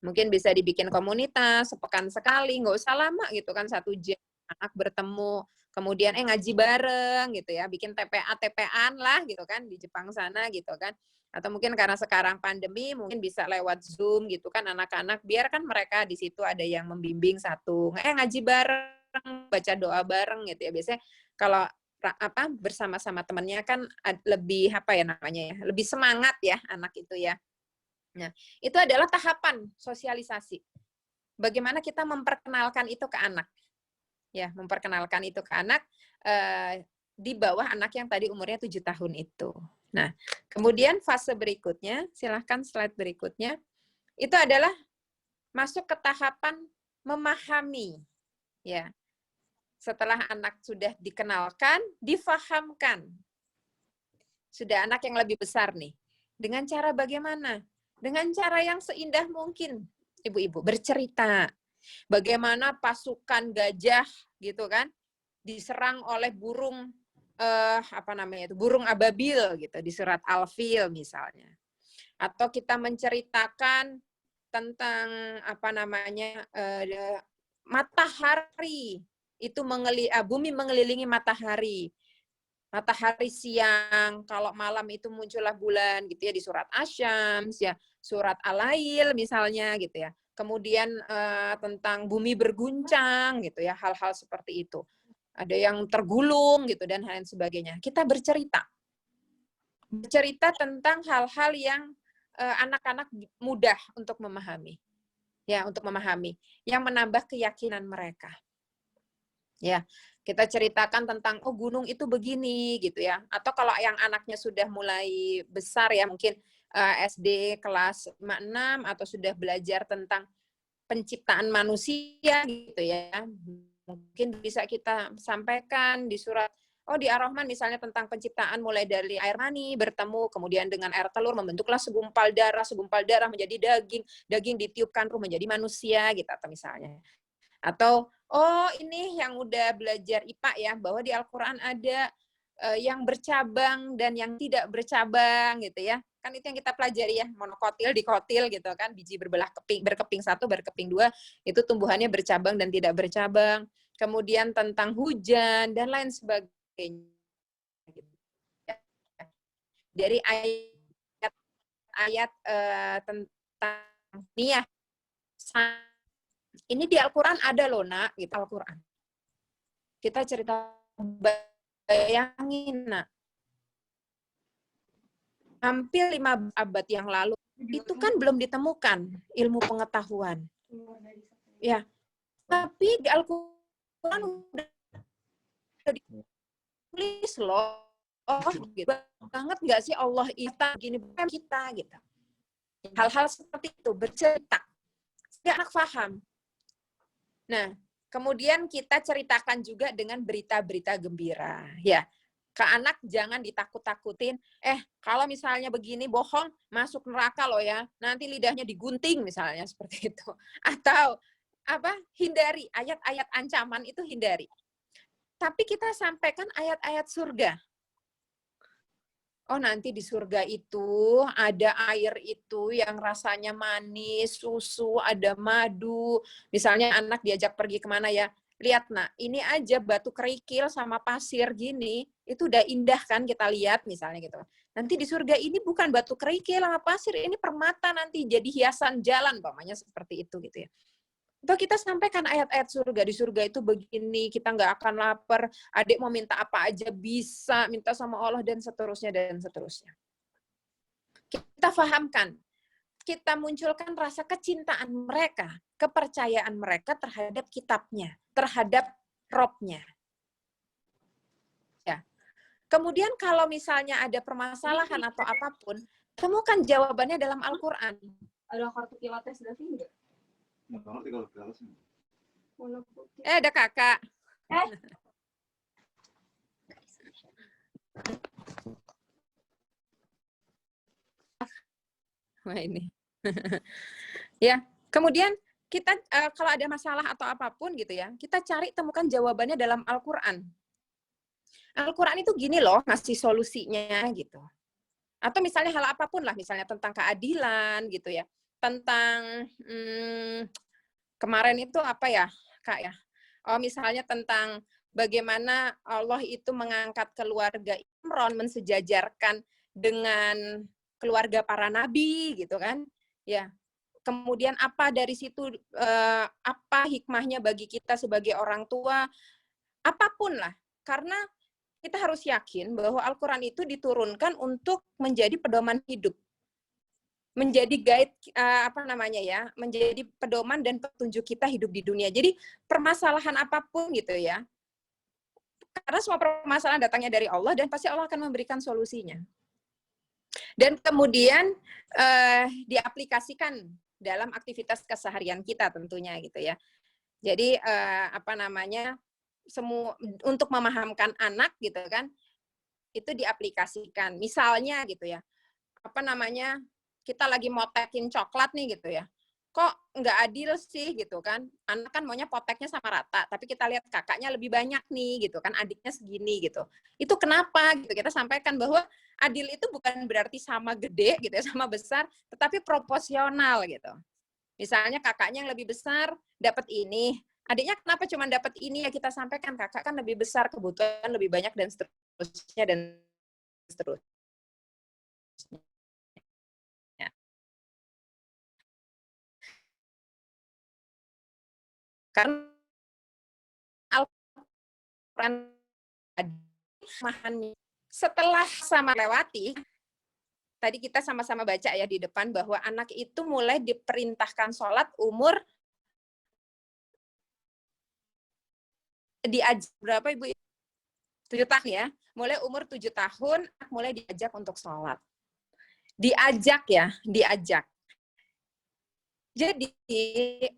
Mungkin bisa dibikin komunitas sepekan sekali, nggak usah lama gitu kan, 1 jam anak bertemu, kemudian ngaji bareng gitu ya, bikin TPA-TPA-an lah gitu kan di Jepang sana gitu kan. Atau mungkin karena sekarang pandemi mungkin bisa lewat Zoom gitu kan anak-anak, biar kan mereka di situ ada yang membimbing satu, ngaji bareng, baca doa bareng gitu ya. Biasanya kalau bersama-sama temannya kan lebih apa ya namanya ya, lebih semangat ya anak itu ya. Nah, itu adalah tahapan sosialisasi. Bagaimana kita memperkenalkan itu ke anak. Ya, memperkenalkan itu ke anak di bawah anak yang tadi umurnya 7 tahun itu. Nah, kemudian fase berikutnya, silahkan slide berikutnya, itu adalah masuk ke tahapan memahami. Ya, setelah anak sudah dikenalkan, difahamkan. Sudah anak yang lebih besar nih. Dengan cara bagaimana? Dengan cara yang seindah mungkin, ibu-ibu, bercerita. Bagaimana pasukan gajah gitu kan diserang oleh burung burung ababil gitu di surat Al-Fil misalnya. Atau kita menceritakan tentang matahari itu bumi mengelilingi matahari. Matahari siang, kalau malam itu muncullah bulan gitu ya di surat Asy-Syams ya, surat Al-Lail misalnya gitu ya. Kemudian tentang bumi berguncang gitu ya, hal-hal seperti itu. Ada yang tergulung gitu dan lain sebagainya. Kita bercerita tentang hal-hal yang anak-anak mudah untuk memahami. Ya, untuk memahami, yang menambah keyakinan mereka. Ya, kita ceritakan tentang oh gunung itu begini gitu ya. Atau kalau yang anaknya sudah mulai besar ya mungkin SD kelas 5-6 atau sudah belajar tentang penciptaan manusia gitu ya. Mungkin bisa kita sampaikan di surat di Ar-Rahman misalnya tentang penciptaan mulai dari air mani bertemu kemudian dengan air telur membentuklah segumpal darah menjadi daging, daging ditiupkan ruh menjadi manusia gitu atau misalnya. Atau ini yang udah belajar IPA ya bahwa di Al-Qur'an ada yang bercabang dan yang tidak bercabang gitu ya. Kan itu yang kita pelajari ya, monokotil, dikotil gitu kan, biji berkeping 1, berkeping 2, itu tumbuhannya bercabang dan tidak bercabang. Kemudian tentang hujan dan lain sebagainya. Dari ayat tentang niat. Ini di Al-Qur'an ada loh, Nak, gitu Al-Qur'an. Kita cerita bayangin, Nak. Hampir 5 abad yang lalu itu kan belum ditemukan ilmu pengetahuan. Ya. Tapi di Al-Qur'an udah ditulis loh. Gitu. Banget nggak sih Allah itu gini kita gitu. Hal-hal seperti itu bercerita. Sehingga anak paham. Nah, kemudian kita ceritakan juga dengan berita-berita gembira. Ya, ke anak jangan ditakut-takutin. Kalau misalnya begini bohong, masuk neraka loh ya. Nanti lidahnya digunting misalnya seperti itu. Atau hindari ayat-ayat ancaman itu, hindari. Tapi kita sampaikan ayat-ayat surga. Oh, nanti di surga itu ada air itu yang rasanya manis, susu, ada madu. Misalnya anak diajak pergi kemana ya, lihat nak, ini aja batu kerikil sama pasir gini, itu udah indah kan kita lihat misalnya gitu. Nanti di surga ini bukan batu kerikil sama pasir, ini permata nanti jadi hiasan jalan, umpamanya seperti itu gitu ya. Atau kita sampaikan ayat-ayat surga, di surga itu begini, kita nggak akan lapar, adik mau minta apa aja bisa, minta sama Allah, dan seterusnya, dan seterusnya. Kita fahamkan, kita munculkan rasa kecintaan mereka, kepercayaan mereka terhadap kitabnya, terhadap Robnya. Ya. Kemudian kalau misalnya ada permasalahan atau apapun, temukan jawabannya dalam Al-Quran. Ada kartu pilates Davi enggak? Ada kakak. Wah ini. Ya, kemudian kita kalau ada masalah atau apapun gitu ya, kita cari temukan jawabannya dalam Al-Quran. Al-Quran itu gini loh, ngasih solusinya gitu. Atau misalnya hal apapun lah, misalnya tentang keadilan gitu ya, tentang kemarin itu apa ya, Kak ya? Oh, misalnya tentang bagaimana Allah itu mengangkat keluarga Imron, mensejajarkan dengan keluarga para nabi gitu kan? Ya. Kemudian apa dari situ, apa hikmahnya bagi kita sebagai orang tua, apapun lah. Karena kita harus yakin bahwa Al-Quran itu diturunkan untuk menjadi pedoman hidup. Menjadi guide, menjadi pedoman dan petunjuk kita hidup di dunia. Jadi permasalahan apapun gitu ya, karena semua permasalahan datangnya dari Allah dan pasti Allah akan memberikan solusinya. Dan kemudian diaplikasikan dalam aktivitas keseharian kita tentunya gitu ya. Jadi semua untuk memahamkan anak gitu kan, itu diaplikasikan. Misalnya gitu ya, kita lagi motekin coklat nih gitu ya, kok nggak adil sih gitu kan, anak kan maunya poteknya sama rata, tapi kita lihat kakaknya lebih banyak nih gitu kan, adiknya segini gitu, itu kenapa gitu, kita sampaikan bahwa adil itu bukan berarti sama gede gitu ya, sama besar, tetapi proporsional gitu. Misalnya kakaknya yang lebih besar dapat ini, adiknya kenapa cuma dapat ini, ya kita sampaikan kakak kan lebih besar, kebutuhan lebih banyak, dan seterusnya, dan seterusnya. Karena Al-Quran setelah sama lewati, tadi kita sama-sama baca ya di depan bahwa anak itu mulai diperintahkan sholat umur diajak berapa Ibu? 7 tahun ya. Mulai umur 7 tahun mulai diajak untuk sholat. Diajak ya, diajak. Jadi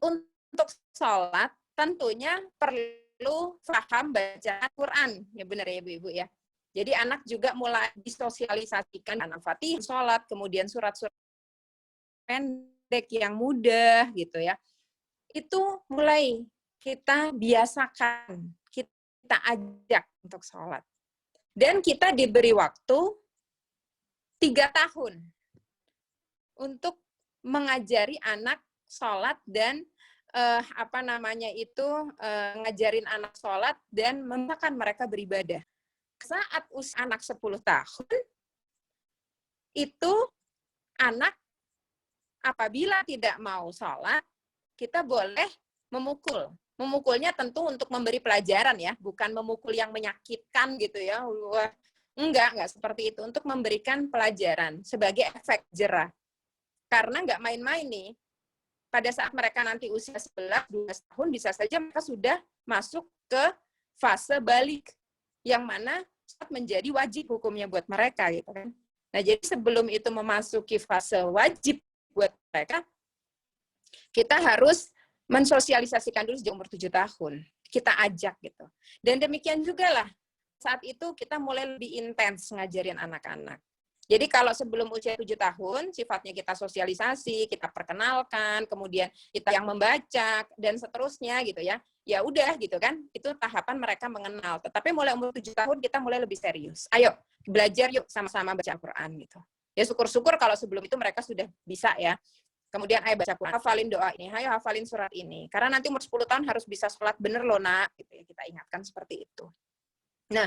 untuk sholat tentunya perlu paham baca Al-Quran. Ya benar ya Ibu ya. Jadi anak juga mulai disosialisasikan Al-Fatihah, sholat, kemudian surat-surat pendek yang mudah gitu ya. Itu mulai kita biasakan, kita ajak untuk sholat. Dan kita diberi waktu 3 tahun untuk mengajari anak sholat dan ngajarin anak sholat dan membiasakan mereka beribadah. Saat usia anak 10 tahun, itu anak apabila tidak mau sholat, kita boleh memukul. Memukulnya tentu untuk memberi pelajaran ya, bukan memukul yang menyakitkan gitu ya. Wah, enggak seperti itu. Untuk memberikan pelajaran sebagai efek jerah. Karena enggak main-main nih. Pada saat mereka nanti usia 11-12 tahun, bisa saja mereka sudah masuk ke fase balik. Yang mana menjadi wajib hukumnya buat mereka gitu kan. Nah, jadi sebelum itu memasuki fase wajib buat mereka, kita harus mensosialisasikan dulu sejak umur 7 tahun. Kita ajak gitu. Dan demikian juga lah, saat itu kita mulai lebih intens ngajarin anak-anak. Jadi kalau sebelum usia 7 tahun, sifatnya kita sosialisasi, kita perkenalkan, kemudian kita yang membaca, dan seterusnya gitu ya. Ya udah gitu kan, itu tahapan mereka mengenal. Tetapi mulai umur 7 tahun kita mulai lebih serius. Ayo, belajar yuk sama-sama baca Al-Quran gitu. Ya syukur-syukur kalau sebelum itu mereka sudah bisa ya. Kemudian ayo baca Quran, hafalin doa ini, ayo hafalin surat ini. Karena nanti umur 10 tahun harus bisa sholat bener loh nak, gitu ya. Kita ingatkan seperti itu. Nah,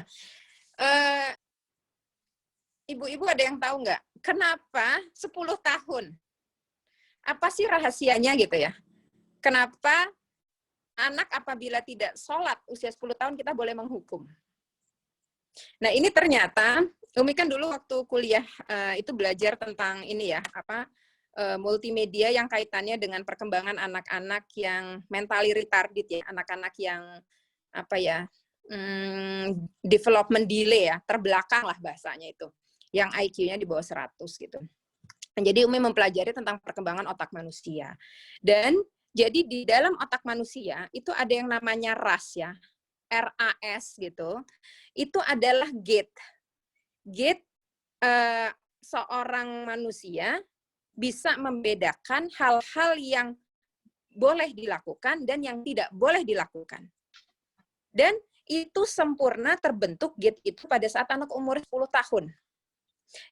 ibu-ibu ada yang tahu nggak? Kenapa 10 tahun? Apa sih rahasianya gitu ya? Kenapa anak apabila tidak sholat usia 10 tahun kita boleh menghukum? Nah ini ternyata, Umi kan dulu waktu kuliah itu belajar tentang ini ya, multimedia yang kaitannya dengan perkembangan anak-anak yang mentally retarded ya, anak-anak yang development delay ya, terbelakang lah bahasanya itu, yang IQ-nya di bawah 100 gitu. Jadi Umi mempelajari tentang perkembangan otak manusia. Dan jadi di dalam otak manusia itu ada yang namanya RAS ya, RAS gitu. Itu adalah gate. Gate seorang manusia bisa membedakan hal-hal yang boleh dilakukan dan yang tidak boleh dilakukan. Dan itu sempurna terbentuk gate itu pada saat anak umur 10 tahun.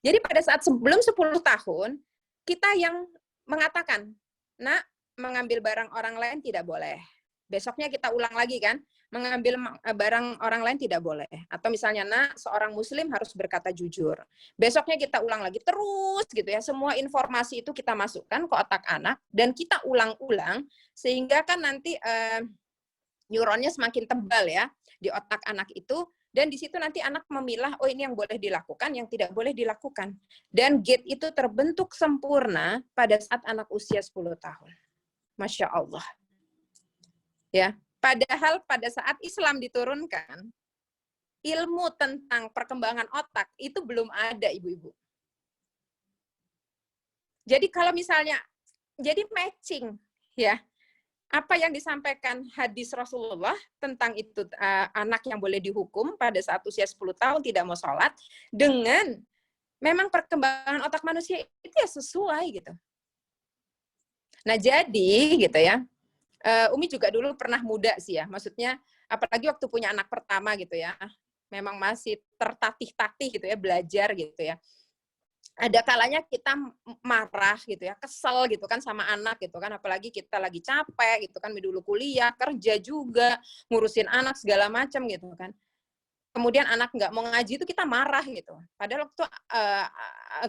Jadi pada saat sebelum 10 tahun, kita yang mengatakan, nak, mengambil barang orang lain tidak boleh. Besoknya kita ulang lagi kan, mengambil barang orang lain tidak boleh. Atau misalnya, nak, seorang muslim harus berkata jujur. Besoknya kita ulang lagi, terus gitu ya. Semua informasi itu kita masukkan ke otak anak, dan kita ulang-ulang, sehingga kan nanti neuronnya semakin tebal ya, di otak anak itu. Dan di situ nanti anak memilah, oh ini yang boleh dilakukan, yang tidak boleh dilakukan. Dan gate itu terbentuk sempurna pada saat anak usia 10 tahun. Masya Allah. Ya, padahal pada saat Islam diturunkan, ilmu tentang perkembangan otak itu belum ada, ibu-ibu. Jadi kalau misalnya, jadi matching, ya, apa yang disampaikan hadis Rasulullah tentang itu anak yang boleh dihukum pada saat usia 10 tahun tidak mau sholat, dengan memang perkembangan otak manusia itu ya sesuai gitu. Nah jadi gitu ya, Umi juga dulu pernah muda sih ya, maksudnya apalagi waktu punya anak pertama gitu ya, memang masih tertatih-tatih gitu ya, belajar gitu ya. Ada kalanya kita marah gitu ya, kesel gitu kan sama anak gitu kan, apalagi kita lagi capek gitu kan, dulu kuliah, kerja juga, ngurusin anak segala macam gitu kan. Kemudian anak nggak mau ngaji itu kita marah gitu. Padahal waktu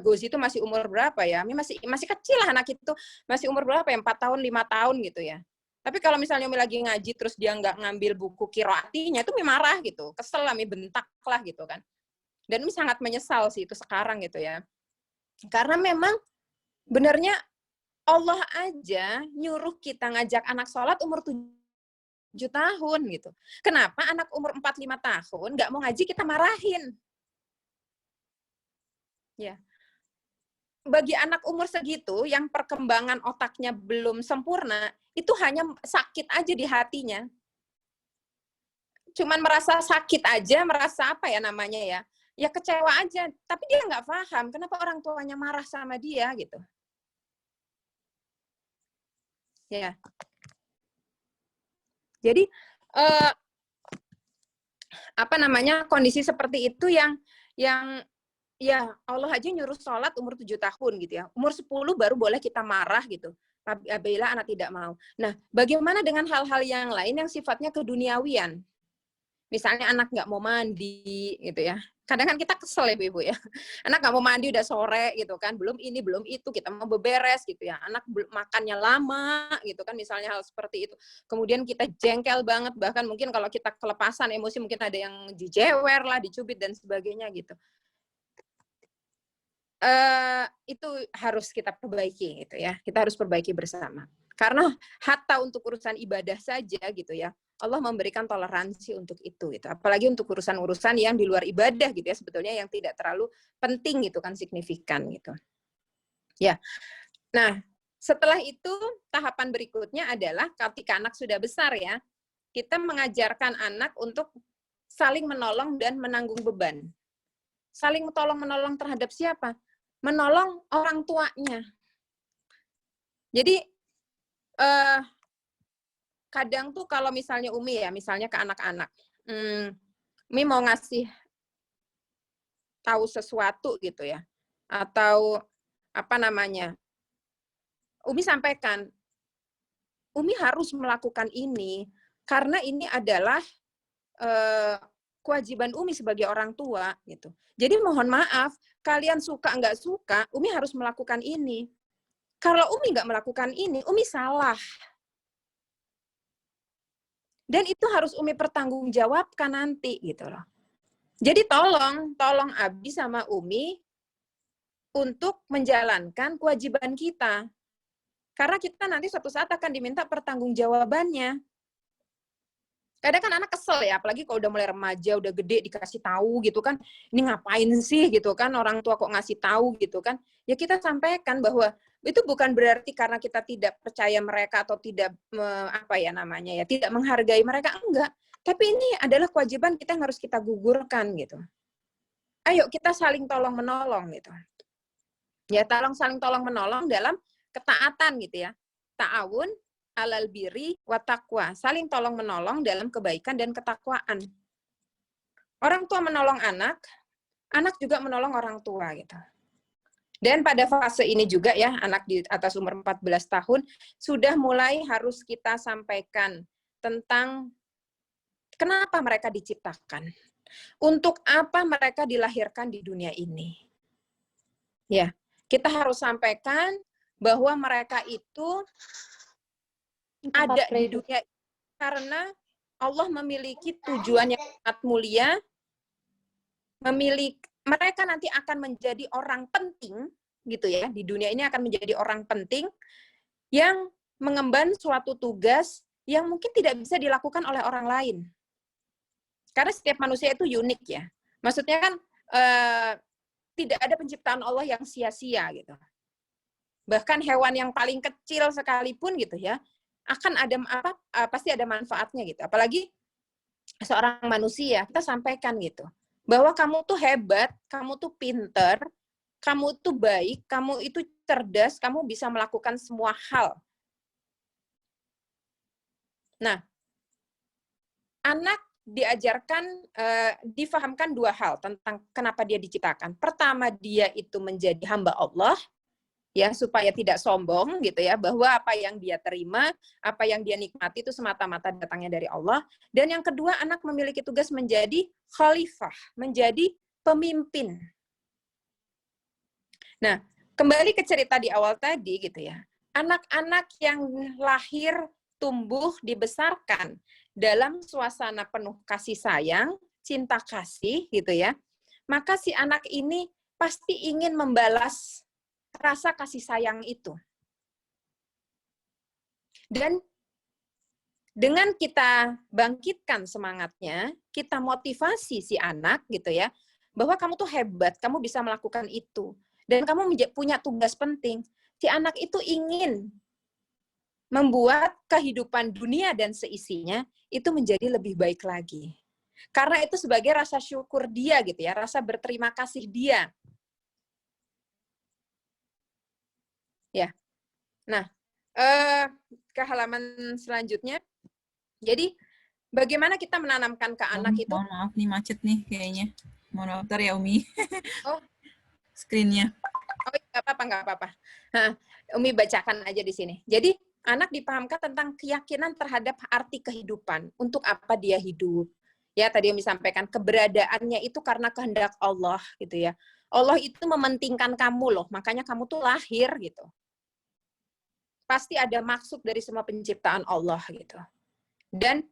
Gozi itu masih umur berapa ya? Masih kecil lah anak itu, masih umur berapa ya? 4 tahun, 5 tahun gitu ya. Tapi kalau misalnya Umi lagi ngaji terus dia nggak ngambil buku qiraatinya, itu Umi marah gitu, kesel lah, Umi bentak lah gitu kan. Dan Umi sangat menyesal sih itu sekarang gitu ya. Karena memang benernya Allah aja nyuruh kita ngajak anak sholat umur 7 tahun gitu. Kenapa anak umur 4-5 tahun nggak mau ngaji kita marahin? Ya. Bagi anak umur segitu yang perkembangan otaknya belum sempurna, itu hanya sakit aja di hatinya. Cuman merasa sakit aja, merasa apa ya namanya ya? Ya kecewa aja, tapi dia nggak paham kenapa orang tuanya marah sama dia gitu. Ya. Jadi kondisi seperti itu yang ya Allah aja nyuruh sholat umur 7 tahun gitu ya. Umur 10 baru boleh kita marah gitu. Apabila anak tidak mau. Nah, bagaimana dengan hal-hal yang lain yang sifatnya keduniawian? Misalnya anak nggak mau mandi gitu ya. Kadang kan kita kesel ya Ibu ya. Anak nggak mau mandi udah sore gitu kan. Belum ini, belum itu. Kita mau beberes gitu ya. Anak makannya lama gitu kan. Misalnya hal seperti itu. Kemudian kita jengkel banget. Bahkan mungkin kalau kita kelepasan emosi mungkin ada yang dijewer lah, dicubit dan sebagainya gitu. Itu harus kita perbaiki gitu ya. Kita harus perbaiki bersama. Karena hatta untuk urusan ibadah saja gitu ya, Allah memberikan toleransi untuk itu gitu. Apalagi untuk urusan-urusan yang di luar ibadah gitu ya, sebetulnya yang tidak terlalu penting gitu kan, signifikan gitu. Ya. Nah, setelah itu tahapan berikutnya adalah ketika anak sudah besar ya, kita mengajarkan anak untuk saling menolong dan menanggung beban. Saling tolong-menolong terhadap siapa? menolong orang tuanya. Jadi kadang tuh kalau misalnya Umi ya, misalnya ke anak-anak, Umi mau ngasih tahu sesuatu gitu ya, atau apa namanya, Umi sampaikan, Umi harus melakukan ini karena ini adalah kewajiban Umi sebagai orang tua gitu. Jadi mohon maaf, kalian suka nggak suka, Umi harus melakukan ini. Kalau Umi nggak melakukan ini, Umi salah. Dan itu harus Umi pertanggungjawabkan nanti gitu loh. Jadi tolong Abi sama Umi untuk menjalankan kewajiban kita. Karena kita nanti suatu saat akan diminta pertanggungjawabannya. Kadang kan anak kesel ya, apalagi kalau udah mulai remaja, udah gede dikasih tahu gitu kan, ini ngapain sih gitu kan, orang tua kok ngasih tahu gitu kan. Ya kita sampaikan bahwa itu bukan berarti karena kita tidak percaya mereka atau tidak tidak menghargai mereka, enggak. Tapi ini adalah kewajiban kita yang harus kita gugurkan gitu. Ayo kita saling tolong menolong gitu. Ya saling tolong menolong dalam ketaatan gitu ya. Ta'awun alal birri wa taqwa, saling tolong menolong dalam kebaikan dan ketakwaan. Orang tua menolong anak, anak juga menolong orang tua gitu. Dan pada fase ini juga ya, anak di atas umur 14 tahun sudah mulai harus kita sampaikan tentang kenapa mereka diciptakan. Untuk apa mereka dilahirkan di dunia ini. Ya, kita harus sampaikan bahwa mereka itu ada di dunia karena Allah memiliki tujuan yang sangat mulia, mereka nanti akan menjadi orang penting gitu ya, di dunia ini akan menjadi orang penting yang mengemban suatu tugas yang mungkin tidak bisa dilakukan oleh orang lain. Karena setiap manusia itu unik ya. Maksudnya kan tidak ada penciptaan Allah yang sia-sia gitu. Bahkan hewan yang paling kecil sekalipun gitu ya, akan ada pasti ada manfaatnya gitu. Apalagi seorang manusia, kita sampaikan gitu. Bahwa kamu tuh hebat, kamu tuh pinter, kamu tuh baik, kamu itu cerdas, kamu bisa melakukan semua hal. Nah, anak diajarkan, difahamkan dua hal tentang kenapa dia diciptakan. Pertama, dia itu menjadi hamba Allah, ya supaya tidak sombong gitu ya, bahwa apa yang dia terima, apa yang dia nikmati itu semata-mata datangnya dari Allah. Dan yang kedua, anak memiliki tugas menjadi khalifah, menjadi pemimpin. Nah, kembali ke cerita di awal tadi gitu ya. Anak-anak yang lahir, tumbuh, dibesarkan dalam suasana penuh kasih sayang, cinta kasih gitu ya. Maka si anak ini pasti ingin membalas rasa kasih sayang itu. Dan dengan kita bangkitkan semangatnya, kita motivasi si anak gitu ya, bahwa kamu tuh hebat, kamu bisa melakukan itu. Dan kamu punya tugas penting. Si anak itu ingin membuat kehidupan dunia dan seisinya itu menjadi lebih baik lagi. Karena itu sebagai rasa syukur dia gitu ya, rasa berterima kasih dia. Ya. Nah, ke halaman selanjutnya. Jadi, bagaimana kita menanamkan ke anak itu? Mohon maaf nih, macet nih kayaknya. Mohon maaf, bentar ya Umi. Oh. Screen-nya. Oh, nggak apa-apa. Umi bacakan aja di sini. Jadi, anak dipahamkan tentang keyakinan terhadap arti kehidupan. Untuk apa dia hidup. Ya, tadi Umi sampaikan, keberadaannya itu karena kehendak Allah, gitu ya. Allah itu mementingkan kamu loh, makanya kamu tuh lahir, gitu. Pasti ada maksud dari semua penciptaan Allah, gitu. Dan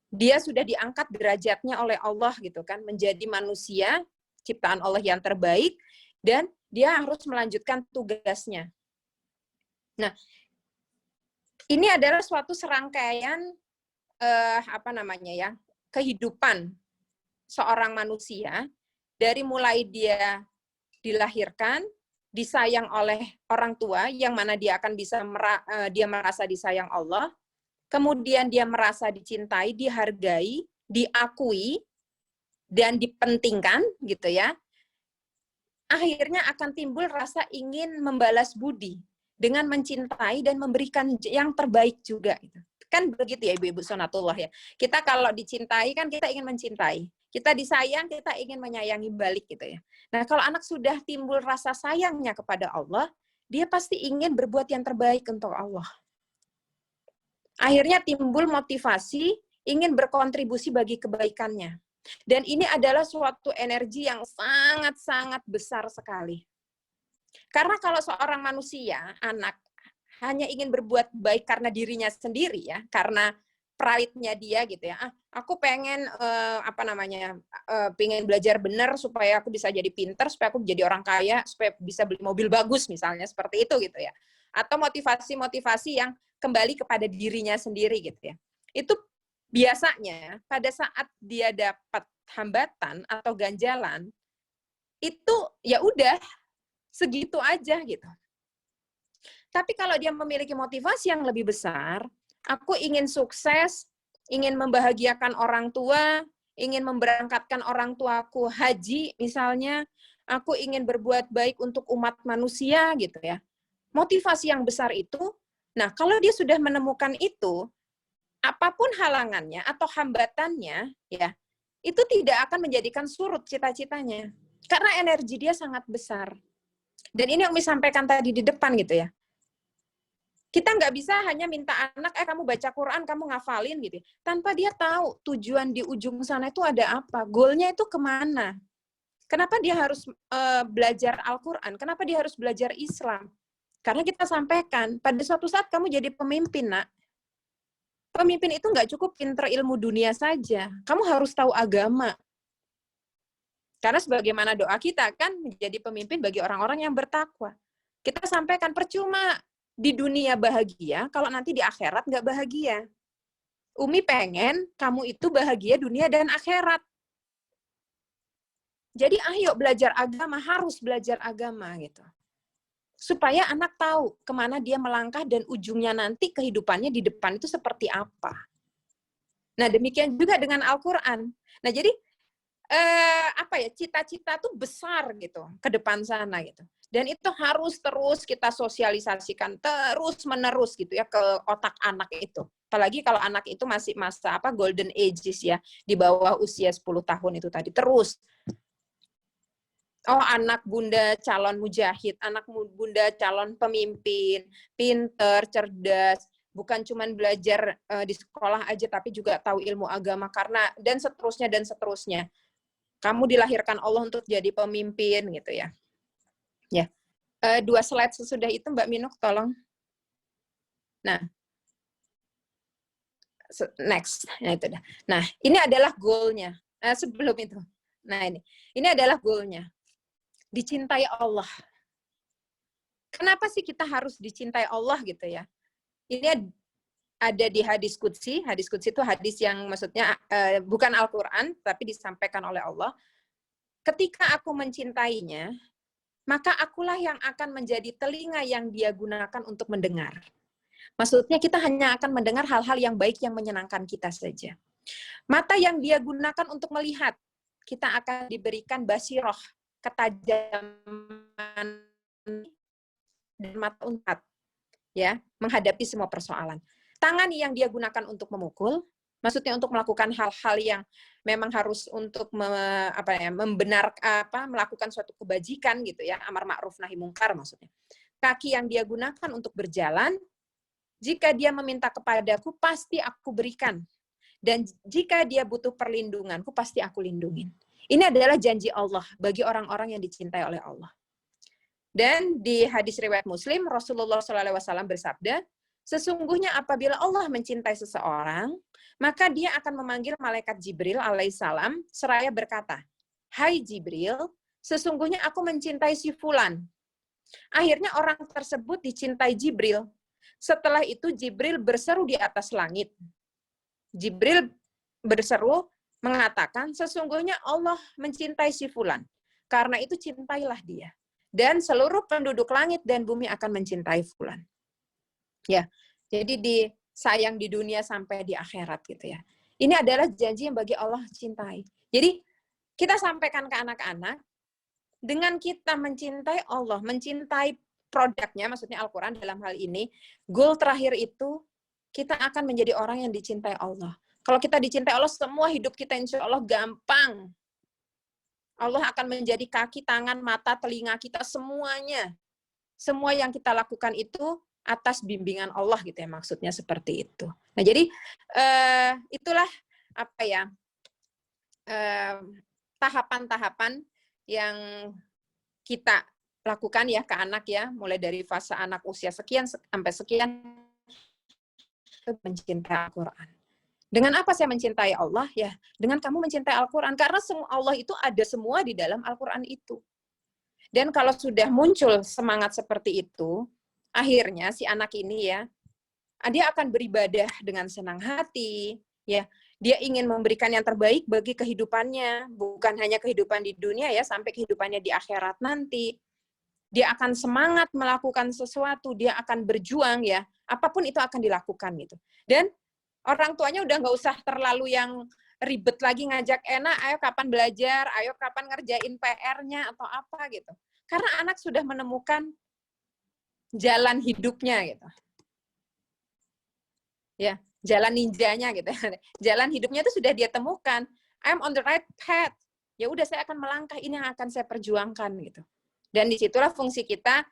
dia sudah diangkat derajatnya oleh Allah, gitu kan, menjadi manusia, ciptaan Allah yang terbaik, dan dia harus melanjutkan tugasnya. Nah, ini adalah suatu serangkaian kehidupan seorang manusia dari mulai dia dilahirkan, disayang oleh orang tua, yang mana dia akan bisa dia merasa disayang Allah, kemudian dia merasa dicintai, dihargai, diakui, dan dipentingkan, gitu ya. akhirnya akan timbul rasa ingin membalas budi dengan mencintai dan memberikan yang terbaik juga. Kan begitu ya Ibu-Ibu Sunatullah ya. Kita kalau dicintai kan kita ingin mencintai. Kita disayang, kita ingin menyayangi balik gitu ya. Nah kalau anak sudah timbul rasa sayangnya kepada Allah, dia pasti ingin berbuat yang terbaik untuk Allah. Akhirnya timbul motivasi ingin berkontribusi bagi kebaikannya. Dan ini adalah suatu energi yang sangat-sangat besar sekali. Karena kalau seorang manusia, anak, hanya ingin berbuat baik karena dirinya sendiri ya, karena pride-nya dia gitu ya. Aku pengen pengen belajar benar supaya aku bisa jadi pinter, supaya aku jadi orang kaya, supaya bisa beli mobil bagus misalnya seperti itu gitu ya. Atau motivasi-motivasi yang kembali kepada dirinya sendiri gitu ya. Itu biasanya pada saat dia dapat hambatan atau ganjalan, itu ya udah segitu aja gitu. Tapi kalau dia memiliki motivasi yang lebih besar, aku ingin sukses, ingin membahagiakan orang tua, ingin memberangkatkan orang tuaku haji misalnya, aku ingin berbuat baik untuk umat manusia gitu ya. Motivasi yang besar itu, nah kalau dia sudah menemukan itu, apapun halangannya atau hambatannya, ya, itu tidak akan menjadikan surut cita-citanya. Karena energi dia sangat besar. Dan ini yang Umi sampaikan tadi di depan gitu ya. Kita nggak bisa hanya minta anak, kamu baca Quran, kamu ngafalin gitu. Tanpa dia tahu tujuan di ujung sana itu ada apa. Goalnya itu kemana. Kenapa dia harus belajar Al-Quran? Kenapa dia harus belajar Islam? Karena kita sampaikan, pada suatu saat kamu jadi pemimpin, nak. Pemimpin itu nggak cukup pinter ilmu dunia saja. Kamu harus tahu agama. Karena sebagaimana doa kita kan menjadi pemimpin bagi orang-orang yang bertakwa. Kita sampaikan percuma di dunia bahagia, kalau nanti di akhirat nggak bahagia. Umi pengen kamu itu bahagia dunia dan akhirat. Jadi ayo belajar agama, harus belajar agama gitu. Supaya anak tahu kemana dia melangkah dan ujungnya nanti kehidupannya di depan itu seperti apa. Nah demikian juga dengan Al-Quran. Nah jadi cita-cita tuh besar gitu ke depan sana gitu. Dan itu harus terus kita sosialisasikan terus-menerus gitu ya ke otak anak itu. Apalagi kalau anak itu masih masa golden ages ya, di bawah usia 10 tahun itu tadi. Terus anak bunda calon mujahid, anak bunda calon pemimpin, pinter, cerdas, bukan cuma belajar di sekolah aja tapi juga tahu ilmu agama karena dan seterusnya. Kamu dilahirkan Allah untuk jadi pemimpin gitu ya. Ya. 2 slide sesudah itu Mbak Minuk tolong. Nah. Next. Nah itu dah. Nah, ini adalah goal-nya. Sebelum itu. Nah, ini adalah goal-nya. Dicintai Allah. Kenapa sih kita harus dicintai Allah gitu ya? Ini ada di hadis qudsi. Hadis qudsi itu hadis yang maksudnya bukan Al-Quran, tapi disampaikan oleh Allah. Ketika aku mencintainya, maka akulah yang akan menjadi telinga yang dia gunakan untuk mendengar. Maksudnya kita hanya akan mendengar hal-hal yang baik yang menyenangkan kita saja. Mata yang dia gunakan untuk melihat, kita akan diberikan basiroh, ketajaman dan mata untat, ya, menghadapi semua persoalan. Tangan yang dia gunakan untuk memukul, maksudnya untuk melakukan hal-hal yang memang harus untuk melakukan suatu kebajikan gitu ya, amar ma'ruf nahi mungkar maksudnya. Kaki yang dia gunakan untuk berjalan, jika dia meminta kepadaku pasti aku berikan. Dan jika dia butuh perlindunganku pasti aku lindungin. Ini adalah janji Allah bagi orang-orang yang dicintai oleh Allah. Dan di hadis riwayat Muslim, Rasulullah SAW bersabda, sesungguhnya apabila Allah mencintai seseorang, maka dia akan memanggil malaikat Jibril alaihissalam seraya berkata, "Hai Jibril, sesungguhnya aku mencintai si fulan." Akhirnya orang tersebut dicintai Jibril. Setelah itu Jibril berseru di atas langit. Jibril berseru mengatakan, sesungguhnya Allah mencintai si fulan. Karena itu cintailah dia. Dan seluruh penduduk langit dan bumi akan mencintai fulan. Ya, jadi disayang di dunia sampai di akhirat gitu ya. Ini adalah janji yang bagi Allah cintai. Jadi kita sampaikan ke anak-anak, dengan kita mencintai Allah, mencintai produknya, maksudnya Al-Quran dalam hal ini, goal terakhir itu kita akan menjadi orang yang dicintai Allah. Kalau kita dicintai Allah, semua hidup kita insya Allah gampang. Allah akan menjadi kaki, tangan, mata, telinga kita, semuanya. Semua yang kita lakukan itu atas bimbingan Allah gitu ya, maksudnya seperti itu. Nah jadi itulah apa ya, tahapan-tahapan yang kita lakukan ya ke anak ya, mulai dari fase anak usia sekian sampai sekian, mencintai Al-Quran. Dengan apa saya mencintai Allah? Ya, dengan kamu mencintai Al-Quran. Karena Allah itu ada semua di dalam Al-Quran itu. Dan kalau sudah muncul semangat seperti itu, akhirnya si anak ini ya, dia akan beribadah dengan senang hati, ya. Dia ingin memberikan yang terbaik bagi kehidupannya, bukan hanya kehidupan di dunia ya, sampai kehidupannya di akhirat nanti. Dia akan semangat melakukan sesuatu, dia akan berjuang ya, apapun itu akan dilakukan gitu. Dan orang tuanya udah nggak usah terlalu yang ribet lagi ngajak enak, ayo kapan belajar, ayo kapan ngerjain PR-nya atau apa gitu. Karena anak sudah menemukan jalan hidupnya gitu. Ya, jalan ninjanya gitu. Jalan hidupnya itu sudah dia temukan. I'm on the right path. Ya udah saya akan melangkah, ini yang akan saya perjuangkan gitu. Dan disitulah fungsi kita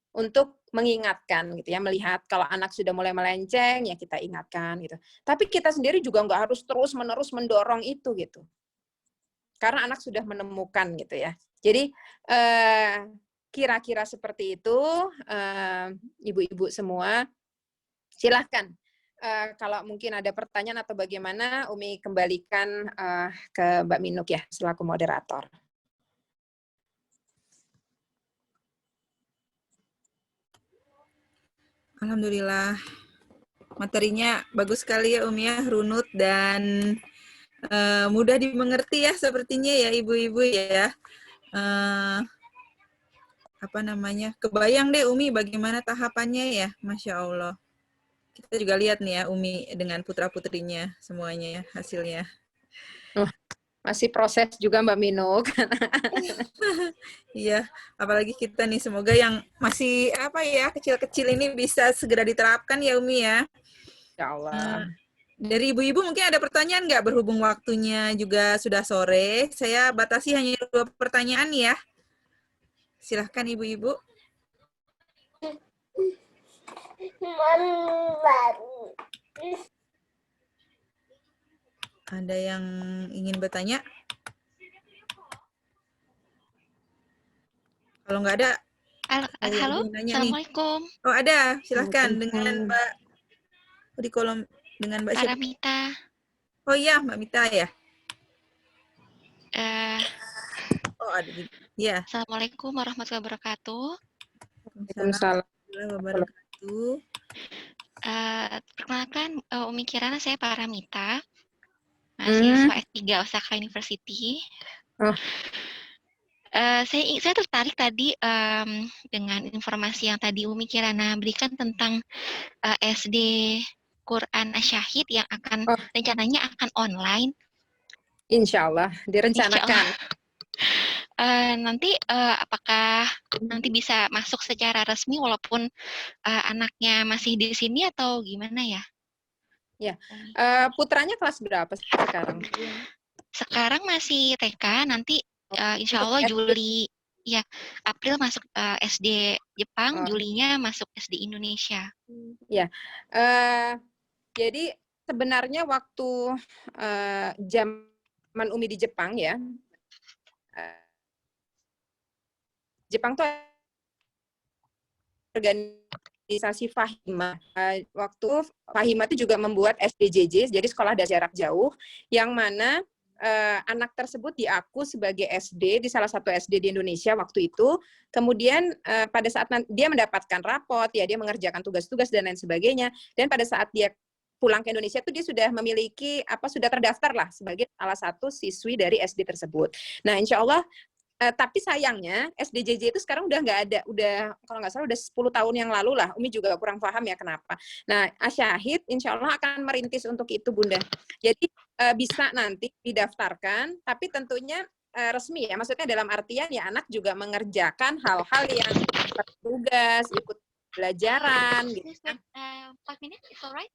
untuk mengingatkan gitu ya, melihat kalau anak sudah mulai melenceng ya kita ingatkan gitu. Tapi kita sendiri juga nggak harus terus-menerus mendorong itu gitu. Karena anak sudah menemukan gitu ya. Jadi kira-kira seperti itu, ibu-ibu semua, silahkan. Kalau mungkin ada pertanyaan atau bagaimana, Umi kembalikan ke Mbak Minuk ya, selaku moderator. Alhamdulillah, materinya bagus sekali ya Umi ya, runut dan mudah dimengerti ya sepertinya ya ibu-ibu ya. Apa namanya, kebayang deh Umi bagaimana tahapannya ya, Masya Allah. Kita juga lihat nih ya Umi dengan putra-putrinya semuanya ya hasilnya. Masih proses juga Mbak Minuk. Iya, apalagi kita nih semoga yang masih apa ya kecil-kecil ini bisa segera diterapkan ya Umi ya. Ya Allah. Dari ibu-ibu mungkin ada pertanyaan nggak, berhubung waktunya juga sudah sore. Saya batasi hanya 2 pertanyaan ya. Silahkan ibu-ibu. Ada yang ingin bertanya? Kalau nggak ada, halo, Assalamualaikum. Nih. Oh ada, silahkan dengan Mbak di kolom dengan Mbak Paramita. Oh iya, Mbak Mita ya. Oh ada. Ya. Assalamualaikum warahmatullahi wabarakatuh. Waalaikumsalam warahmatullahi wabarakatuh. Perkenalkan, Umi Kirana, saya Paramita, mahasiswa S3 Osaka University. Saya tertarik tadi dengan informasi yang tadi Umi Kirana berikan tentang SD Quran Asyahid yang akan rencananya akan online. Insya Allah, direncanakan. Nanti apakah nanti bisa masuk secara resmi walaupun anaknya masih di sini atau gimana ya? Ya, putranya kelas berapa sekarang? Sekarang masih TK, nanti insya Allah Juli, ya April masuk SD Jepang, Julinya masuk SD Indonesia. Ya, jadi sebenarnya waktu zaman Umi di Jepang ya, Jepang tuh organisasi Fahima. Waktu Fahima itu juga membuat SDJJ, jadi sekolah dari jarak jauh, yang mana anak tersebut diaku sebagai SD di salah satu SD di Indonesia waktu itu. Kemudian pada saat dia mendapatkan rapot, ya dia mengerjakan tugas-tugas dan lain sebagainya. Dan pada saat dia pulang ke Indonesia itu dia sudah memiliki sudah terdaftar lah sebagai salah satu siswi dari SD tersebut. Nah, insya Allah. Tapi sayangnya SDJJ itu sekarang udah nggak ada, udah kalau nggak salah udah 10 tahun yang lalu lah. Umi juga kurang paham ya kenapa. Nah, Asyahid insya Allah akan merintis untuk itu Bunda. Jadi bisa nanti didaftarkan, tapi tentunya resmi ya, maksudnya dalam artian ya anak juga mengerjakan hal-hal yang tugas, ikut pelajaran gitu kan. 4 minutes, is alright?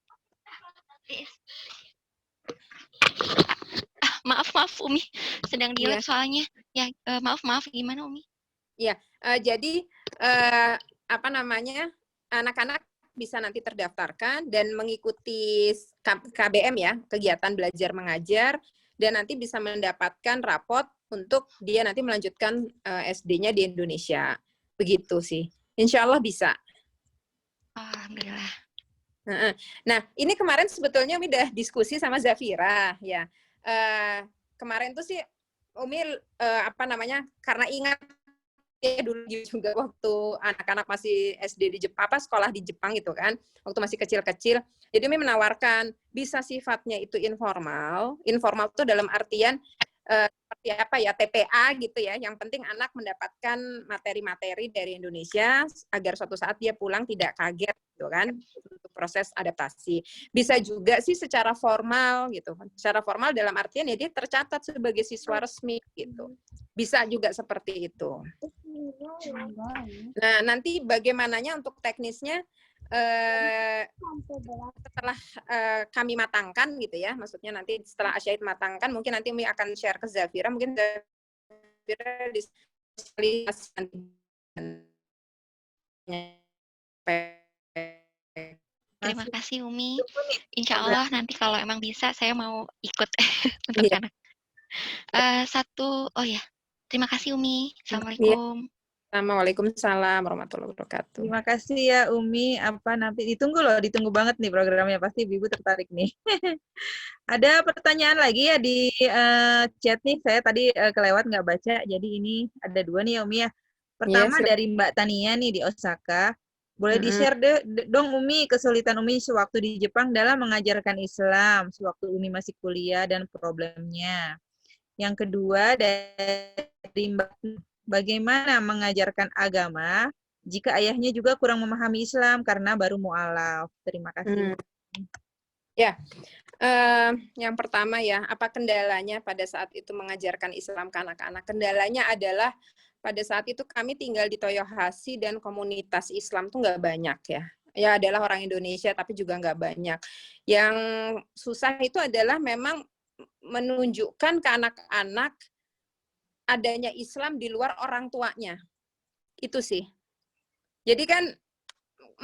Maaf Umi, sedang di live soalnya. Ya, maaf gimana Umi? Ya, jadi apa namanya, anak-anak bisa nanti terdaftarkan dan mengikuti KBM ya, kegiatan belajar mengajar, dan nanti bisa mendapatkan rapot untuk dia nanti melanjutkan SD-nya di Indonesia. Begitu sih. Insya Allah bisa. Alhamdulillah. Nah, ini kemarin sebetulnya Umi udah diskusi sama Zafira ya. Kemarin tuh sih Umi apa namanya, karena ingat ya dulu juga waktu anak-anak masih SD di Jepang, sekolah di Jepang gitu kan, waktu masih kecil-kecil. Jadi Umi menawarkan bisa sifatnya itu informal. Informal itu dalam artian seperti apa ya, TPA gitu ya. Yang penting anak mendapatkan materi-materi dari Indonesia agar suatu saat dia pulang tidak kaget gitu kan, untuk proses adaptasi. Bisa juga sih secara formal gitu. Secara formal dalam artian ya dia tercatat sebagai siswa resmi gitu. Bisa juga seperti itu. Nah, nanti bagaimananya untuk teknisnya setelah kami matangkan gitu ya, maksudnya nanti setelah Asyahid matangkan, mungkin nanti Umi akan share ke Zafira, mungkin Zafira Terima kasih Umi. Insya Allah nanti kalau emang bisa saya mau ikut untuk anak. Oh ya, terima kasih Umi. Assalamualaikum. Waalaikumsalam warahmatullahi wabarakatuh. Terima kasih ya Umi. Nanti ditunggu banget nih programnya, pasti Ibu tertarik nih. Ada pertanyaan lagi ya di chat nih, saya tadi kelewat nggak baca, jadi ini ada 2 nih ya Umi ya. Pertama dari Mbak Tania nih di Osaka. Boleh di-share dong Umi kesulitan Umi sewaktu di Jepang dalam mengajarkan Islam, sewaktu Umi masih kuliah dan problemnya. Yang kedua dari Mbak, bagaimana mengajarkan agama jika ayahnya juga kurang memahami Islam karena baru mu'alaf. Terima kasih. Ya, yang pertama ya, apa kendalanya pada saat itu mengajarkan Islam ke anak-anak? Kendalanya adalah pada saat itu kami tinggal di Toyohashi dan komunitas Islam tuh nggak banyak ya. Ya adalah orang Indonesia tapi juga nggak banyak. Yang susah itu adalah memang menunjukkan ke anak-anak adanya Islam di luar orang tuanya. Itu sih. Jadi kan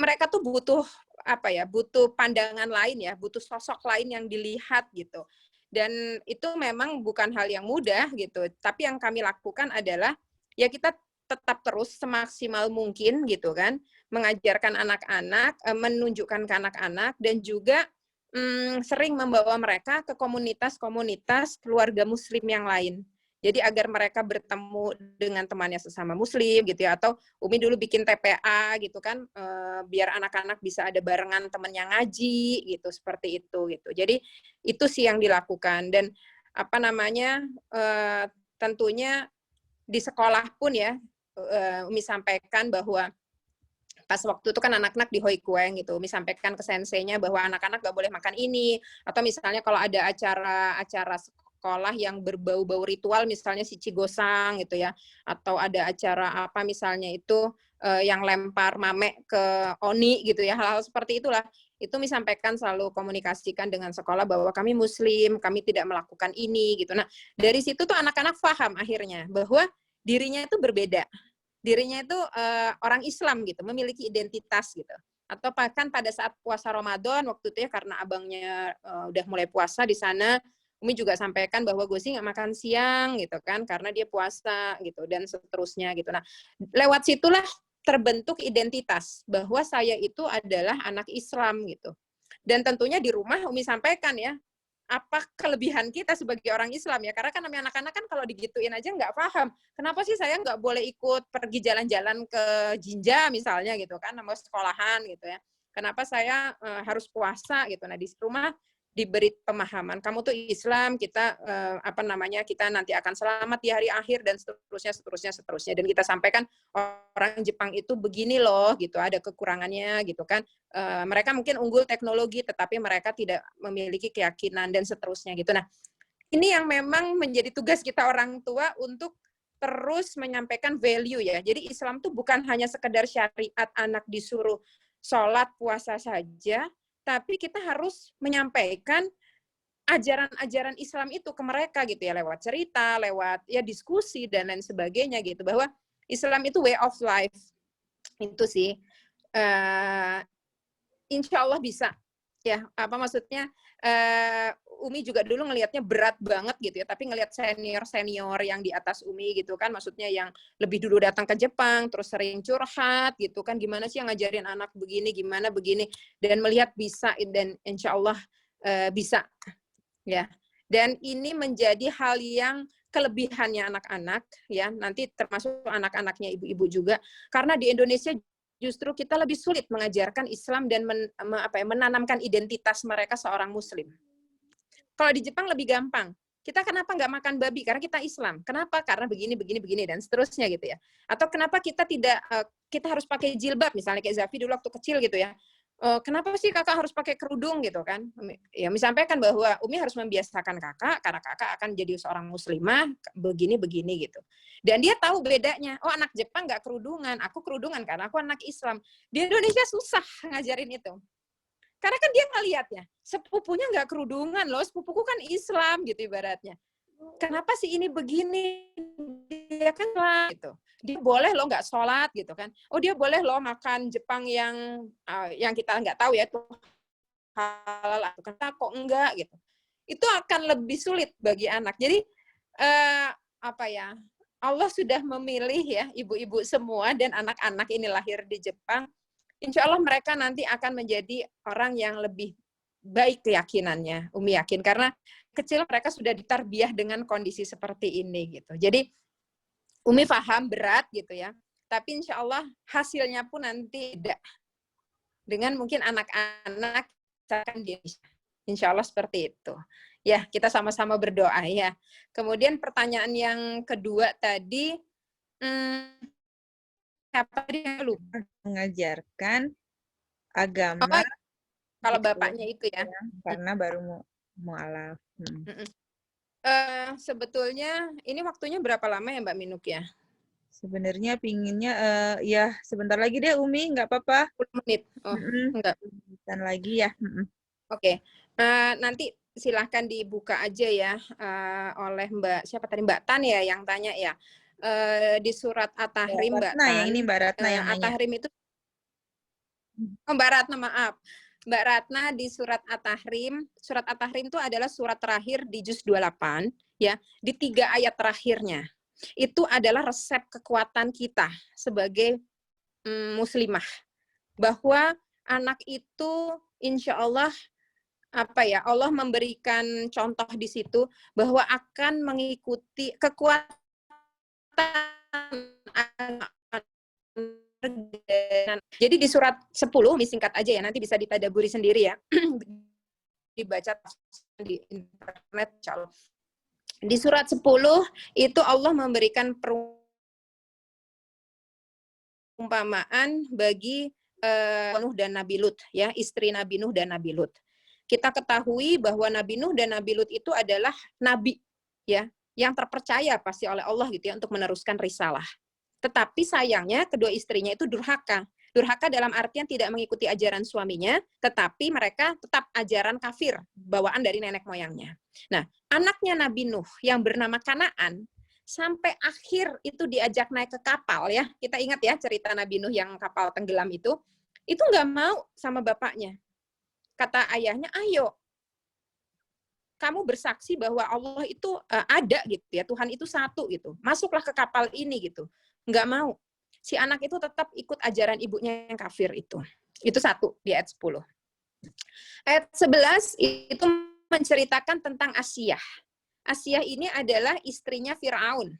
mereka tuh butuh apa ya, butuh pandangan lain ya, butuh sosok lain yang dilihat gitu. Dan itu memang bukan hal yang mudah gitu. Tapi yang kami lakukan adalah ya kita tetap terus semaksimal mungkin gitu kan, mengajarkan anak-anak, menunjukkan ke anak-anak, dan juga sering membawa mereka ke komunitas-komunitas keluarga muslim yang lain. Jadi agar mereka bertemu dengan temannya sesama muslim gitu ya, atau Umi dulu bikin TPA gitu kan, biar anak-anak bisa ada barengan temen yang ngaji gitu, seperti itu gitu. Jadi itu sih yang dilakukan. Dan apa namanya, tentunya di sekolah pun ya, Umi sampaikan bahwa pas waktu itu kan anak-anak di Hoikueng gitu, Umi sampaikan ke senseinya bahwa anak-anak gak boleh makan ini, atau misalnya kalau ada acara sekolah yang berbau-bau ritual, misalnya Shichigosang gitu ya, atau ada acara apa misalnya itu yang lempar mame ke oni gitu ya, hal-hal seperti itulah. Itu disampaikan, selalu komunikasikan dengan sekolah bahwa kami muslim, kami tidak melakukan ini gitu. Nah, dari situ tuh anak-anak paham akhirnya bahwa dirinya itu berbeda. Dirinya itu orang Islam gitu, memiliki identitas gitu. Atau bahkan pada saat puasa Ramadan waktu itu ya, karena abangnya udah mulai puasa di sana, Umi juga sampaikan bahwa gue sih nggak makan siang gitu kan, karena dia puasa gitu, dan seterusnya gitu. Nah, lewat situlah terbentuk identitas bahwa saya itu adalah anak Islam gitu. Dan tentunya di rumah Umi sampaikan ya, apa kelebihan kita sebagai orang Islam ya, karena kan namanya anak-anak kan kalau digituin aja nggak paham, kenapa sih saya nggak boleh ikut pergi jalan-jalan ke Jinja misalnya gitu kan, nama sekolahan gitu ya, kenapa saya harus puasa gitu. Nah, di rumah diberi pemahaman, kamu tuh Islam, kita apa namanya, kita nanti akan selamat di hari akhir, dan seterusnya. Dan kita sampaikan orang Jepang itu begini loh gitu, ada kekurangannya gitu kan, mereka mungkin unggul teknologi tetapi mereka tidak memiliki keyakinan dan seterusnya gitu. Nah, ini yang memang menjadi tugas kita orang tua untuk terus menyampaikan value ya. Jadi Islam tuh bukan hanya sekedar syariat anak disuruh sholat, puasa saja, tapi kita harus menyampaikan ajaran-ajaran Islam itu ke mereka gitu ya, lewat cerita, lewat ya diskusi dan lain sebagainya gitu, bahwa Islam itu way of life. Itu sih. Insya Allah bisa. Ya, apa maksudnya? Umi juga dulu ngelihatnya berat banget gitu ya, tapi ngelihat senior-senior yang di atas Umi gitu kan, maksudnya yang lebih dulu datang ke Jepang, terus sering curhat gitu kan, gimana sih yang ngajarin anak begini, gimana begini, dan melihat bisa, dan insya Allah bisa ya. Dan ini menjadi hal yang kelebihannya anak-anak ya, nanti termasuk anak-anaknya ibu-ibu juga, karena di Indonesia justru kita lebih sulit mengajarkan Islam dan menanamkan identitas mereka seorang Muslim. Kalau di Jepang lebih gampang. Kita kenapa nggak makan babi? Karena kita Islam. Kenapa? Karena begini, begini, begini, dan seterusnya gitu ya. Atau kenapa kita tidak, kita harus pakai jilbab, misalnya kayak Zafi dulu waktu kecil gitu ya. Kenapa sih kakak harus pakai kerudung gitu kan? Ya, sampaikan bahwa Umi harus membiasakan kakak, karena kakak akan jadi seorang muslimah, begini-begini gitu. Dan dia tahu bedanya. Oh, anak Jepang nggak kerudungan, aku kerudungan karena aku anak Islam. Di Indonesia susah ngajarin itu. Karena kan dia ngelihatnya, sepupunya nggak kerudungan loh, sepupuku kan Islam gitu ibaratnya. Kenapa sih ini begini? Dia kan lah gitu. Dia boleh loh nggak sholat gitu kan. Oh, dia boleh loh makan Jepang yang kita nggak tahu ya itu halal atau kok enggak gitu. Itu akan lebih sulit bagi anak. Jadi Allah sudah memilih ya ibu-ibu semua dan anak-anak ini lahir di Jepang. Insya Allah mereka nanti akan menjadi orang yang lebih baik keyakinannya. Umi yakin karena kecil mereka sudah ditarbiyah dengan kondisi seperti ini gitu. Jadi Umi paham berat gitu ya. Tapi insya Allah hasilnya pun nanti tidak. Dengan mungkin anak-anak akan di Indonesia. Insya Allah seperti itu. Ya, kita sama-sama berdoa ya. Kemudian pertanyaan yang kedua tadi, siapa dia lupa? Mengajarkan agama. Kalau bapaknya itu ya. Karena baru mu'alaf. Sebetulnya ini waktunya berapa lama ya Mbak Minuk ya? Sebenarnya pinginnya ya sebentar lagi deh Umi, nggak apa-apa. 10 menit. Oh, enggak. Dan lagi ya. Oke. Nanti silahkan dibuka aja ya oleh Mbak siapa tadi, Mbak Tan ya yang tanya ya. Di surat At-Tahrim Mbak Tan. Yang ini Mbak Ratna yang nanya. At-Tahrim itu Mbak Ratna, maaf. Mbak Ratna di surat At-Tahrim itu adalah surat terakhir di juz 28 ya, di 3 ayat terakhirnya. Itu adalah resep kekuatan kita sebagai muslimah, bahwa anak itu insya Allah Allah memberikan contoh di situ bahwa akan mengikuti kekuatan. Jadi di surat 10, singkat aja ya, nanti bisa ditadaburi sendiri ya. Dibaca di internet insya Allah. Di surat 10 itu Allah memberikan perumpamaan bagi Nuh dan Nabi Lut ya, istri Nabi Nuh dan Nabi Lut. Kita ketahui bahwa Nabi Nuh dan Nabi Lut itu adalah nabi ya, yang terpercaya pasti oleh Allah gitu ya untuk meneruskan risalah. Tetapi sayangnya kedua istrinya itu durhaka. Durhaka dalam artian tidak mengikuti ajaran suaminya, tetapi mereka tetap ajaran kafir, bawaan dari nenek moyangnya. Nah, anaknya Nabi Nuh yang bernama Kanaan, sampai akhir itu diajak naik ke kapal ya. Kita ingat ya cerita Nabi Nuh yang kapal tenggelam itu nggak mau sama bapaknya. Kata ayahnya, ayo, kamu bersaksi bahwa Allah itu ada gitu ya, Tuhan itu satu gitu. Masuklah ke kapal ini gitu. Nggak mau. Si anak itu tetap ikut ajaran ibunya yang kafir itu. Itu satu di ayat 10. Ayat 11 itu menceritakan tentang Asiyah. Asiyah ini adalah istrinya Fir'aun.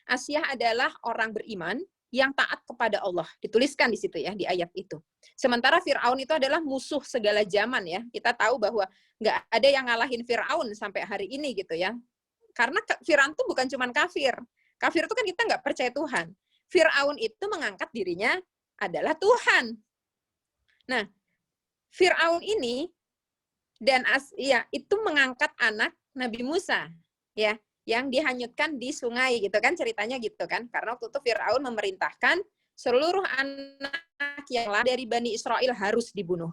Asiyah adalah orang beriman yang taat kepada Allah. Dituliskan di situ ya, di ayat itu. Sementara Fir'aun itu adalah musuh segala zaman ya. Kita tahu bahwa nggak ada yang ngalahin Fir'aun sampai hari ini gitu ya. Karena Fir'aun itu bukan cuma kafir. Kafir itu kan kita nggak percaya Tuhan. Fir'aun itu mengangkat dirinya adalah Tuhan. Nah, Fir'aun ini dan itu mengangkat anak Nabi Musa. ya, yang dihanyutkan di sungai gitu kan, ceritanya gitu kan. Karena waktu itu Firaun memerintahkan seluruh anak yang lahir dari Bani Israel harus dibunuh.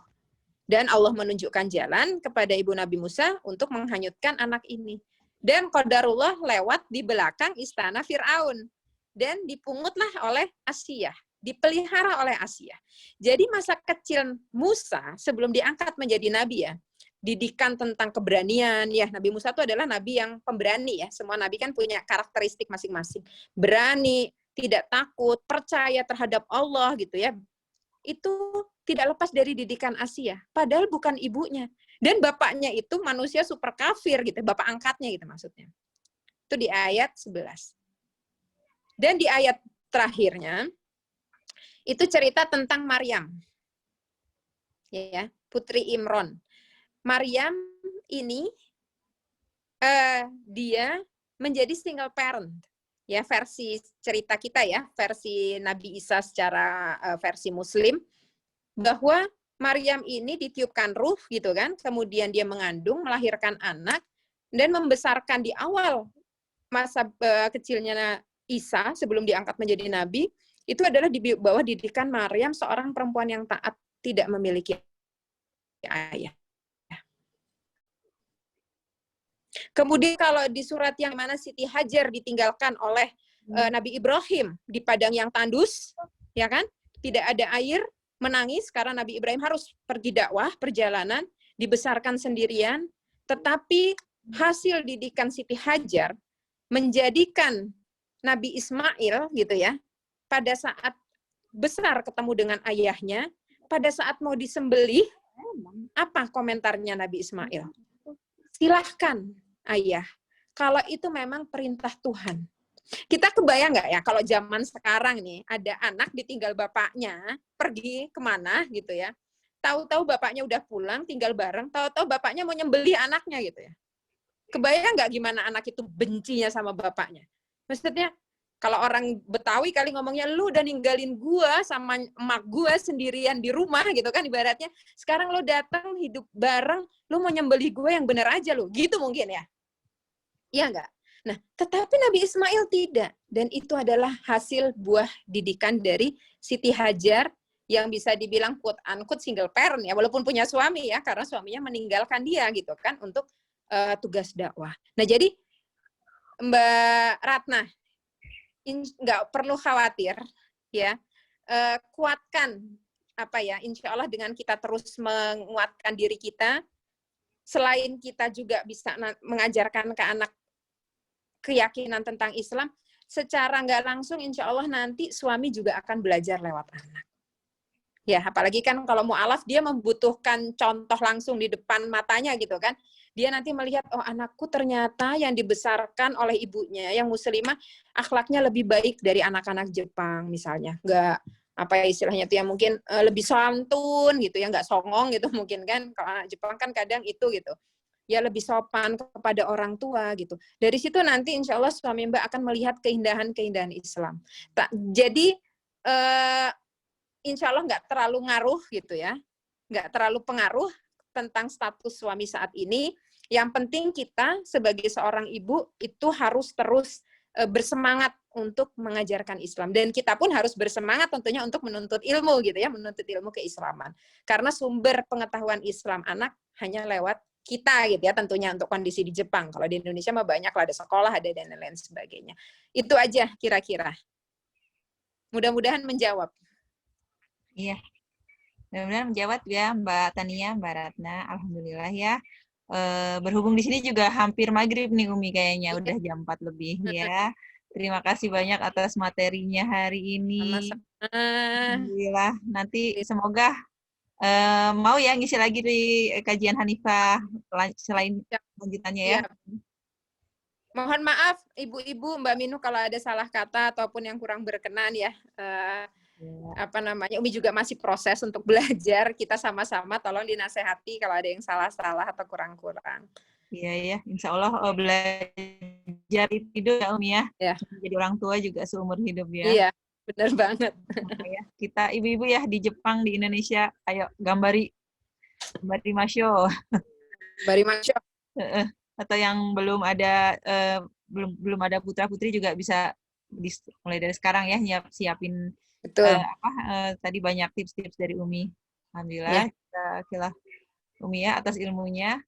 Dan Allah menunjukkan jalan kepada ibu Nabi Musa untuk menghanyutkan anak ini. Dan qadarullah lewat di belakang istana Firaun. Dan dipungutlah oleh Asiyah, dipelihara oleh Asiyah. Jadi masa kecil Musa sebelum diangkat menjadi nabi ya, didikan tentang keberanian ya. Nabi Musa itu adalah nabi yang pemberani ya. Semua nabi kan punya karakteristik masing-masing. Berani, tidak takut, percaya terhadap Allah gitu ya. Itu tidak lepas dari didikan Asiyah. Padahal bukan ibunya. Dan bapaknya itu manusia super kafir gitu, bapak angkatnya gitu maksudnya. Itu di ayat 11. Dan di ayat terakhirnya itu cerita tentang Maryam. Ya, putri Imron. Maryam ini dia menjadi single parent. Ya, versi cerita kita ya, versi Nabi Isa secara versi Muslim, bahwa Maryam ini ditiupkan ruh gitu kan, kemudian dia mengandung, melahirkan anak, dan membesarkan di awal masa kecilnya Isa sebelum diangkat menjadi nabi, itu adalah di bawah didikan Maryam, seorang perempuan yang taat, tidak memiliki ayah. Kemudian kalau di surat yang mana Siti Hajar ditinggalkan oleh Nabi Ibrahim di padang yang tandus, ya kan? Tidak ada air, menangis karena Nabi Ibrahim harus pergi dakwah, perjalanan, dibesarkan sendirian, tetapi hasil didikan Siti Hajar menjadikan Nabi Ismail gitu ya, pada saat besar ketemu dengan ayahnya, pada saat mau disembelih, apa komentarnya Nabi Ismail? Silahkan ayah, kalau itu memang perintah Tuhan. Kita kebayang nggak ya kalau zaman sekarang nih ada anak ditinggal bapaknya pergi kemana gitu ya, tahu-tahu bapaknya udah pulang tinggal bareng, tahu-tahu bapaknya mau nyembelih anaknya gitu ya. Kebayang nggak gimana anak itu bencinya sama bapaknya? Maksudnya kalau orang Betawi kali ngomongnya, lu udah ninggalin gua sama emak gua sendirian di rumah gitu kan ibaratnya. Sekarang lu datang hidup bareng, lu mau nyembelih gua yang bener aja lu. Gitu mungkin ya. Iya nggak? Nah, tetapi Nabi Ismail tidak. Dan itu adalah hasil buah didikan dari Siti Hajar yang bisa dibilang quote-unquote single parent ya, walaupun punya suami ya, karena suaminya meninggalkan dia gitu kan untuk tugas dakwah. Nah, jadi Mbak Ratna, nggak perlu khawatir ya, kuatkan apa ya, insya Allah dengan kita terus menguatkan diri kita, selain kita juga bisa mengajarkan ke anak keyakinan tentang Islam, secara nggak langsung insya Allah nanti suami juga akan belajar lewat anak. Ya, apalagi kan kalau mu'alaf dia membutuhkan contoh langsung di depan matanya gitu kan. Dia nanti melihat, oh anakku ternyata yang dibesarkan oleh ibunya, yang muslimah, akhlaknya lebih baik dari anak-anak Jepang misalnya. Nggak, apa ya istilahnya itu ya, mungkin lebih santun gitu ya, nggak songong gitu mungkin kan. Kalau anak Jepang kan kadang itu gitu. Ya lebih sopan kepada orang tua gitu. Dari situ nanti insya Allah suami Mbak akan melihat keindahan-keindahan Islam. Jadi insya Allah nggak terlalu ngaruh gitu ya. Nggak terlalu pengaruh tentang status suami saat ini. Yang penting kita sebagai seorang ibu itu harus terus bersemangat untuk mengajarkan Islam. Dan kita pun harus bersemangat tentunya untuk menuntut ilmu gitu ya, menuntut ilmu keislaman. Karena sumber pengetahuan Islam anak hanya lewat kita gitu ya, tentunya untuk kondisi di Jepang. Kalau di Indonesia mah banyak lah, ada sekolah, ada dan lain sebagainya. Itu aja kira-kira. Mudah-mudahan menjawab. Iya. Mudah-mudahan menjawab ya Mbak Tania, Mbak Ratna. Alhamdulillah ya. Berhubung di sini juga hampir maghrib nih Umi kayaknya, udah jam 4 lebih ya. Terima kasih banyak atas materinya hari ini. Alhamdulillah. Nanti semoga mau ya ngisi lagi di kajian Hanifah selain lanjutannya ya. Mohon maaf ibu-ibu, Mbak Minu kalau ada salah kata ataupun yang kurang berkenan ya. Apa namanya, Umi juga masih proses untuk belajar, kita sama-sama tolong dinasehati kalau ada yang salah-salah atau kurang-kurang. Iya ya, insya Allah belajar itu ya Umi ya. Jadi orang tua juga seumur hidup ya. Iya, benar banget. Ya, kita ibu-ibu ya di Jepang, di Indonesia, ayo gambari masyo. Gambari masyo. atau yang belum ada belum ada putra-putri juga bisa mulai dari sekarang ya siapin Betul. tadi banyak tips-tips dari Umi. Ya. Alhamdulillah kita Umi ya atas ilmunya.